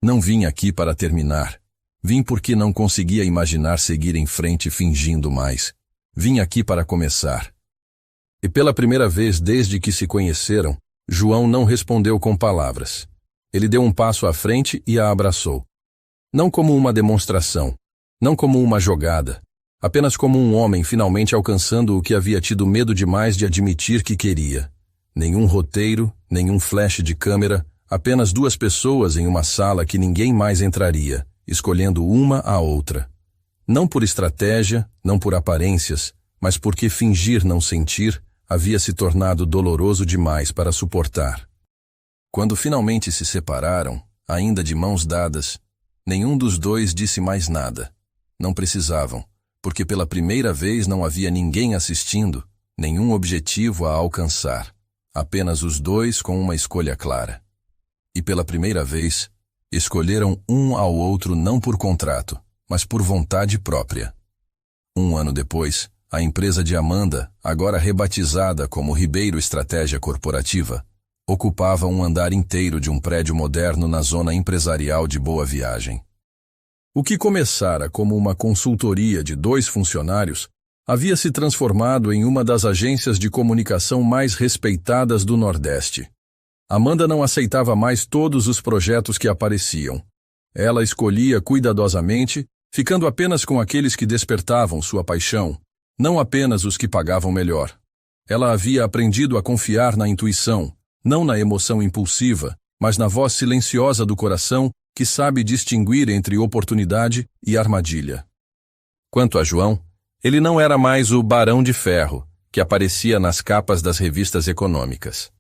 Não vim aqui para terminar. Vim porque não conseguia imaginar seguir em frente fingindo mais. Vim aqui para começar. E pela primeira vez desde que se conheceram, João não respondeu com palavras. Ele deu um passo à frente e a abraçou. Não como uma demonstração, não como uma jogada, apenas como um homem finalmente alcançando o que havia tido medo demais de admitir que queria. Nenhum roteiro, nenhum flash de câmera, apenas duas pessoas em uma sala que ninguém mais entraria, escolhendo uma a outra. Não por estratégia, não por aparências, mas porque fingir não sentir havia se tornado doloroso demais para suportar. Quando finalmente se separaram, ainda de mãos dadas, nenhum dos dois disse mais nada. Não precisavam, porque pela primeira vez não havia ninguém assistindo, nenhum objetivo a alcançar. Apenas os dois com uma escolha clara. E pela primeira vez, escolheram um ao outro não por contrato, mas por vontade própria. 1 ano depois, a empresa de Amanda, agora rebatizada como Ribeiro Estratégia Corporativa, ocupava um andar inteiro de um prédio moderno na zona empresarial de Boa Viagem. O que começara como uma consultoria de 2 funcionários havia se transformado em uma das agências de comunicação mais respeitadas do Nordeste. Amanda não aceitava mais todos os projetos que apareciam. Ela escolhia cuidadosamente, ficando apenas com aqueles que despertavam sua paixão, não apenas os que pagavam melhor. Ela havia aprendido a confiar na intuição, não na emoção impulsiva, mas na voz silenciosa do coração que sabe distinguir entre oportunidade e armadilha. Quanto a João, ele não era mais o Barão de Ferro, que aparecia nas capas das revistas econômicas.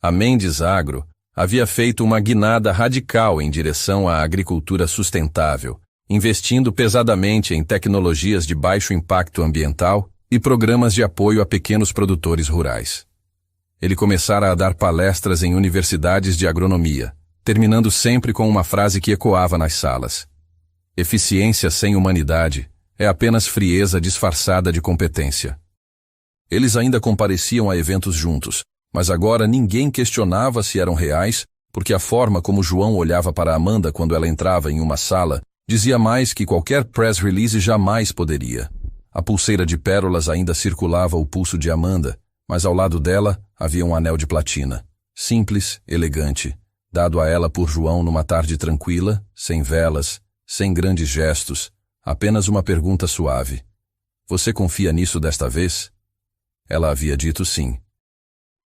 A Mendes Agro havia feito uma guinada radical em direção à agricultura sustentável, investindo pesadamente em tecnologias de baixo impacto ambiental e programas de apoio a pequenos produtores rurais. Ele começara a dar palestras em universidades de agronomia, terminando sempre com uma frase que ecoava nas salas. Eficiência sem humanidade é apenas frieza disfarçada de competência. Eles ainda compareciam a eventos juntos, mas agora ninguém questionava se eram reais, porque a forma como João olhava para Amanda quando ela entrava em uma sala dizia mais que qualquer press release jamais poderia. A pulseira de pérolas ainda circulava o pulso de Amanda, mas ao lado dela havia um anel de platina, simples, elegante, dado a ela por João numa tarde tranquila, sem velas, sem grandes gestos, apenas uma pergunta suave. Você confia nisso desta vez? Ela havia dito sim.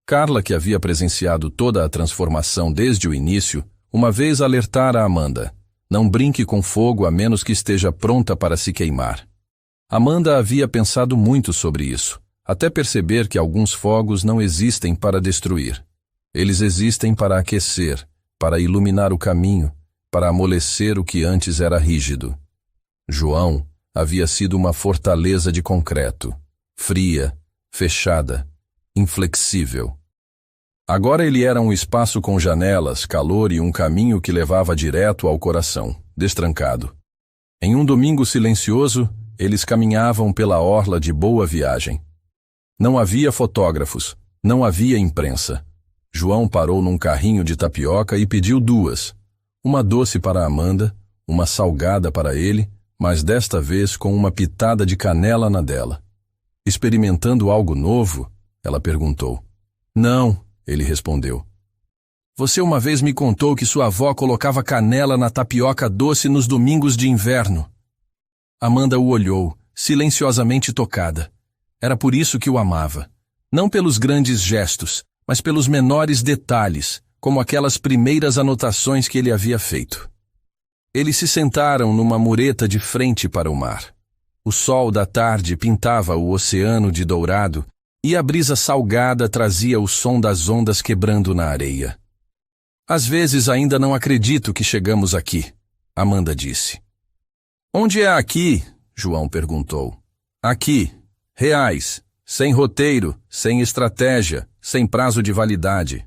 Carla, que havia presenciado toda a transformação desde o início, uma vez alertara a Amanda. Não brinque com fogo a menos que esteja pronta para se queimar. Amanda havia pensado muito sobre isso, até perceber que alguns fogos não existem para destruir. Eles existem para aquecer, para iluminar o caminho, para amolecer o que antes era rígido. João havia sido uma fortaleza de concreto, fria, fechada, inflexível. Agora ele era um espaço com janelas, calor e um caminho que levava direto ao coração, destrancado. Em um domingo silencioso, eles caminhavam pela orla de Boa Viagem. Não havia fotógrafos, não havia imprensa. João parou num carrinho de tapioca e pediu 2. Uma doce para Amanda, uma salgada para ele, mas desta vez com uma pitada de canela na dela. Experimentando algo novo? Ela perguntou. Não, ele respondeu. Você uma vez me contou que sua avó colocava canela na tapioca doce nos domingos de inverno. Amanda o olhou, silenciosamente tocada. Era por isso que o amava. Não pelos grandes gestos, mas pelos menores detalhes, como aquelas primeiras anotações que ele havia feito. Eles se sentaram numa mureta de frente para o mar. O sol da tarde pintava o oceano de dourado e a brisa salgada trazia o som das ondas quebrando na areia. Às vezes ainda não acredito que chegamos aqui, Amanda disse. Onde é aqui? João perguntou. Aqui, reais, sem roteiro, sem estratégia, sem prazo de validade.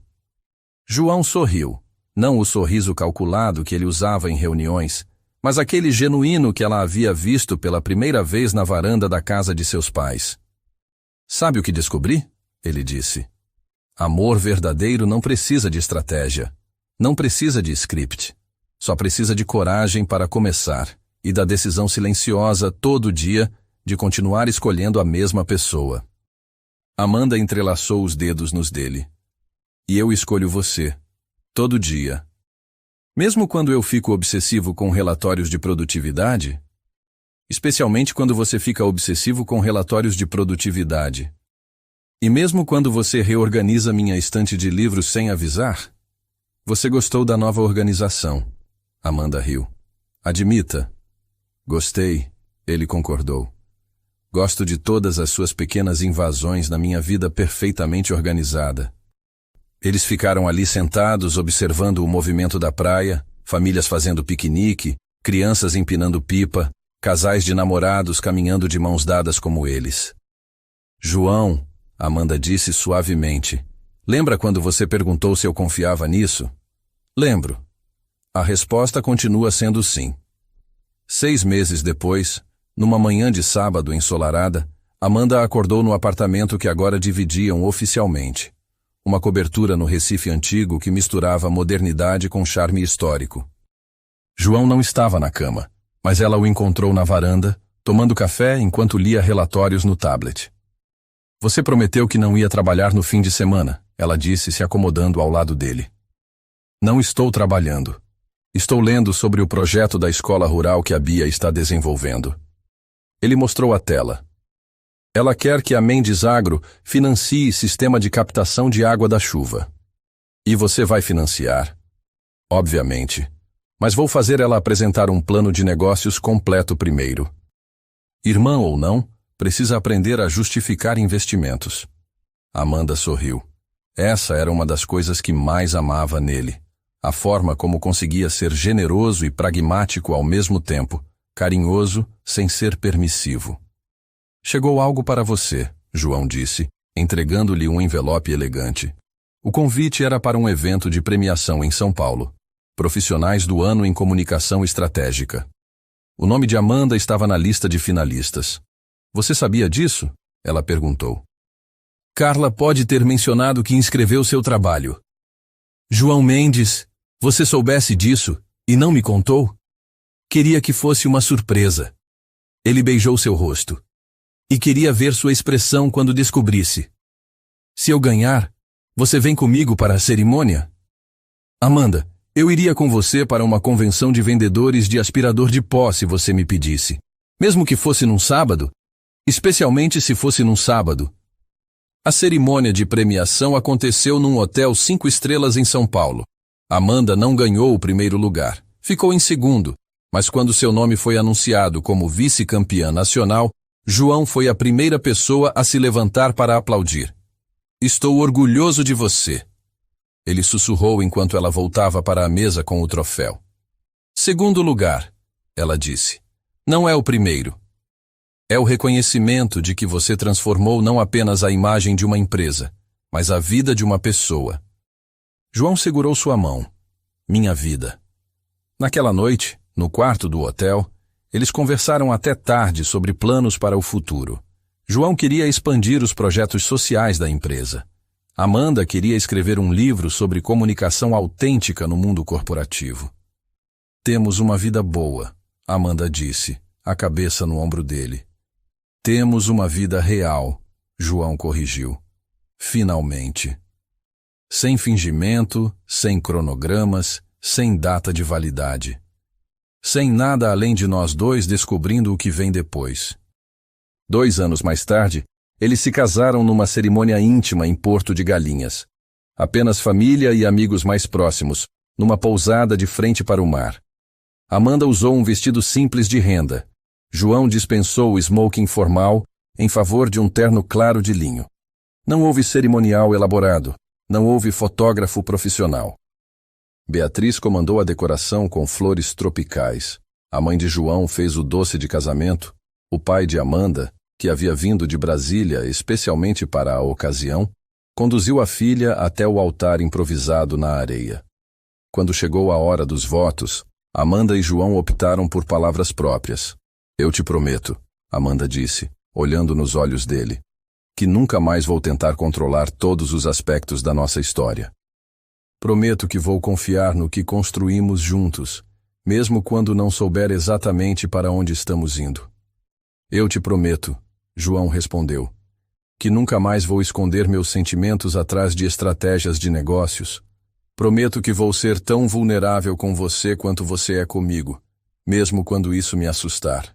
João sorriu, não o sorriso calculado que ele usava em reuniões, mas aquele genuíno que ela havia visto pela primeira vez na varanda da casa de seus pais. Sabe o que descobri? Ele disse. Amor verdadeiro não precisa de estratégia, não precisa de script, só precisa de coragem para começar e da decisão silenciosa todo dia de continuar escolhendo a mesma pessoa. Amanda entrelaçou os dedos nos dele. E eu escolho você, todo dia. Mesmo quando eu fico obsessivo com relatórios de produtividade? Especialmente quando você fica obsessivo com relatórios de produtividade. E mesmo quando você reorganiza minha estante de livros sem avisar? Você gostou da nova organização. Amanda riu. Admita. Gostei, ele concordou. Gosto de todas as suas pequenas invasões na minha vida perfeitamente organizada. Eles ficaram ali sentados observando o movimento da praia, famílias fazendo piquenique, crianças empinando pipa, casais de namorados caminhando de mãos dadas como eles. João, Amanda disse suavemente, lembra quando você perguntou se eu confiava nisso? Lembro. A resposta continua sendo sim. 6 meses depois, numa manhã de sábado ensolarada, Amanda acordou no apartamento que agora dividiam oficialmente. Uma cobertura no Recife antigo que misturava modernidade com charme histórico. João não estava na cama, mas ela o encontrou na varanda, tomando café enquanto lia relatórios no tablet. Você prometeu que não ia trabalhar no fim de semana, ela disse, se acomodando ao lado dele. Não estou trabalhando. Estou lendo sobre o projeto da escola rural que a Bia está desenvolvendo. Ele mostrou a tela. Ela quer que a Mendes Agro financie sistema de captação de água da chuva. E você vai financiar. Obviamente. Mas vou fazer ela apresentar um plano de negócios completo primeiro. Irmã ou não, precisa aprender a justificar investimentos. Amanda sorriu. Essa era uma das coisas que mais amava nele. A forma como conseguia ser generoso e pragmático ao mesmo tempo, carinhoso sem ser permissivo. Chegou algo para você, João disse, entregando-lhe um envelope elegante. O convite era para um evento de premiação em São Paulo. Profissionais do Ano em Comunicação Estratégica. O nome de Amanda estava na lista de finalistas. Você sabia disso? Ela perguntou. Carla pode ter mencionado que inscreveu seu trabalho. João Mendes, você soubesse disso e não me contou? Queria que fosse uma surpresa. Ele beijou seu rosto. E queria ver sua expressão quando descobrisse. Se eu ganhar, você vem comigo para a cerimônia? Amanda, eu iria com você para uma convenção de vendedores de aspirador de pó se você me pedisse. Mesmo que fosse num sábado, especialmente se fosse num sábado. A cerimônia de premiação aconteceu num hotel 5 estrelas em São Paulo. Amanda não ganhou o primeiro lugar, ficou em segundo, mas quando seu nome foi anunciado como vice-campeã nacional, João foi a primeira pessoa a se levantar para aplaudir. Estou orgulhoso de você. Ele sussurrou enquanto ela voltava para a mesa com o troféu. Segundo lugar, ela disse. Não é o primeiro. É o reconhecimento de que você transformou não apenas a imagem de uma empresa, mas a vida de uma pessoa. João segurou sua mão. Minha vida. Naquela noite, no quarto do hotel, eles conversaram até tarde sobre planos para o futuro. João queria expandir os projetos sociais da empresa. Amanda queria escrever um livro sobre comunicação autêntica no mundo corporativo. Temos uma vida boa, Amanda disse, a cabeça no ombro dele. Temos uma vida real, João corrigiu. Finalmente. Sem fingimento, sem cronogramas, sem data de validade. Sem nada além de nós dois descobrindo o que vem depois. 2 anos mais tarde, eles se casaram numa cerimônia íntima em Porto de Galinhas. Apenas família e amigos mais próximos, numa pousada de frente para o mar. Amanda usou um vestido simples de renda. João dispensou o smoking formal em favor de um terno claro de linho. Não houve cerimonial elaborado, não houve fotógrafo profissional. Beatriz comandou a decoração com flores tropicais. A mãe de João fez o doce de casamento. O pai de Amanda, que havia vindo de Brasília especialmente para a ocasião, conduziu a filha até o altar improvisado na areia. Quando chegou a hora dos votos, Amanda e João optaram por palavras próprias. Eu te prometo, Amanda disse, olhando nos olhos dele, que nunca mais vou tentar controlar todos os aspectos da nossa história. Prometo que vou confiar no que construímos juntos, mesmo quando não souber exatamente para onde estamos indo. Eu te prometo, João respondeu, que nunca mais vou esconder meus sentimentos atrás de estratégias de negócios. Prometo que vou ser tão vulnerável com você quanto você é comigo, mesmo quando isso me assustar.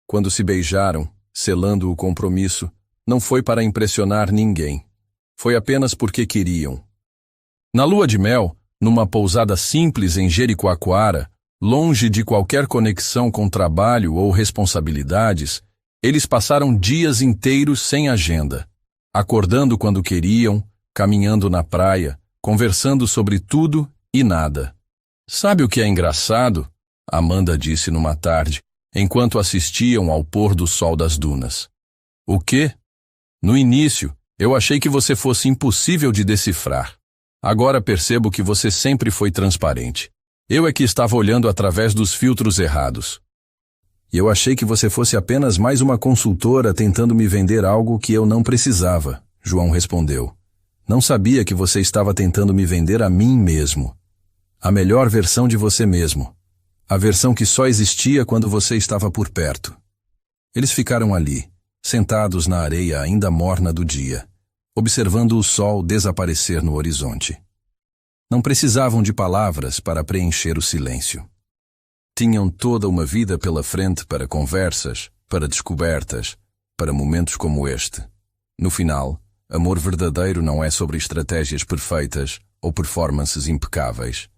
Quando se beijaram, selando o compromisso, não foi para impressionar ninguém. Foi apenas porque queriam. Na lua de mel, numa pousada simples em Jericoacoara, longe de qualquer conexão com trabalho ou responsabilidades, eles passaram dias inteiros sem agenda, acordando quando queriam, caminhando na praia, conversando sobre tudo e nada. Sabe o que é engraçado? Amanda disse numa tarde, enquanto assistiam ao pôr do sol das dunas. O quê? No início, eu achei que você fosse impossível de decifrar. Agora percebo que você sempre foi transparente. Eu é que estava olhando através dos filtros errados. E eu achei que você fosse apenas mais uma consultora tentando me vender algo que eu não precisava, João respondeu. Não sabia que você estava tentando me vender a mim mesmo. A melhor versão de você mesmo. A versão que só existia quando você estava por perto. Eles ficaram ali, sentados na areia ainda morna do dia, observando o sol desaparecer no horizonte. Não precisavam de palavras para preencher o silêncio. Tinham toda uma vida pela frente para conversas, para descobertas, para momentos como este. No final, amor verdadeiro não é sobre estratégias perfeitas ou performances impecáveis.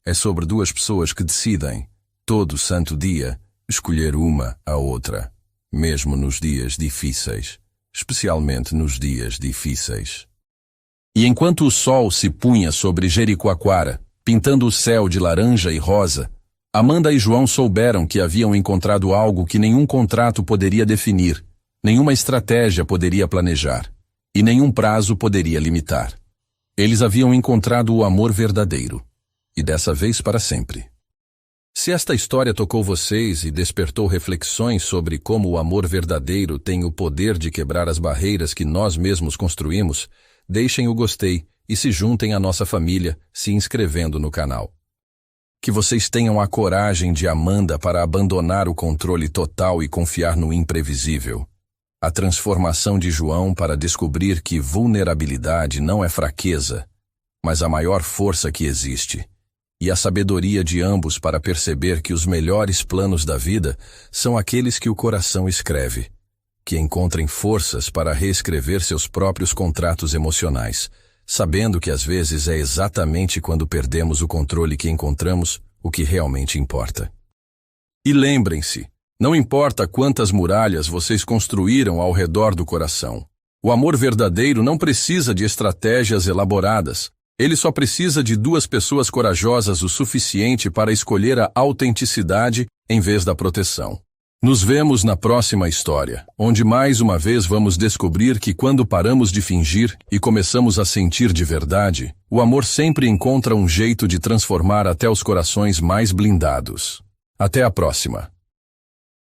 É sobre duas pessoas que decidem, todo santo dia, escolher uma a outra, mesmo nos dias difíceis, especialmente nos dias difíceis. E enquanto o sol se punha sobre Jericoacoara, pintando o céu de laranja e rosa, Amanda e João souberam que haviam encontrado algo que nenhum contrato poderia definir, nenhuma estratégia poderia planejar, e nenhum prazo poderia limitar. Eles haviam encontrado o amor verdadeiro, e dessa vez para sempre. Se esta história tocou vocês e despertou reflexões sobre como o amor verdadeiro tem o poder de quebrar as barreiras que nós mesmos construímos, deixem o gostei e se juntem à nossa família se inscrevendo no canal. Que vocês tenham a coragem de Amanda para abandonar o controle total e confiar no imprevisível. A transformação de João para descobrir que vulnerabilidade não é fraqueza, mas a maior força que existe. E a sabedoria de ambos para perceber que os melhores planos da vida são aqueles que o coração escreve. Que encontrem forças para reescrever seus próprios contratos emocionais, sabendo que às vezes é exatamente quando perdemos o controle que encontramos o que realmente importa. E lembrem-se, não importa quantas muralhas vocês construíram ao redor do coração. O amor verdadeiro não precisa de estratégias elaboradas. Ele só precisa de duas pessoas corajosas o suficiente para escolher a autenticidade em vez da proteção. Nos vemos na próxima história, onde mais uma vez vamos descobrir que quando paramos de fingir e começamos a sentir de verdade, o amor sempre encontra um jeito de transformar até os corações mais blindados. Até a próxima!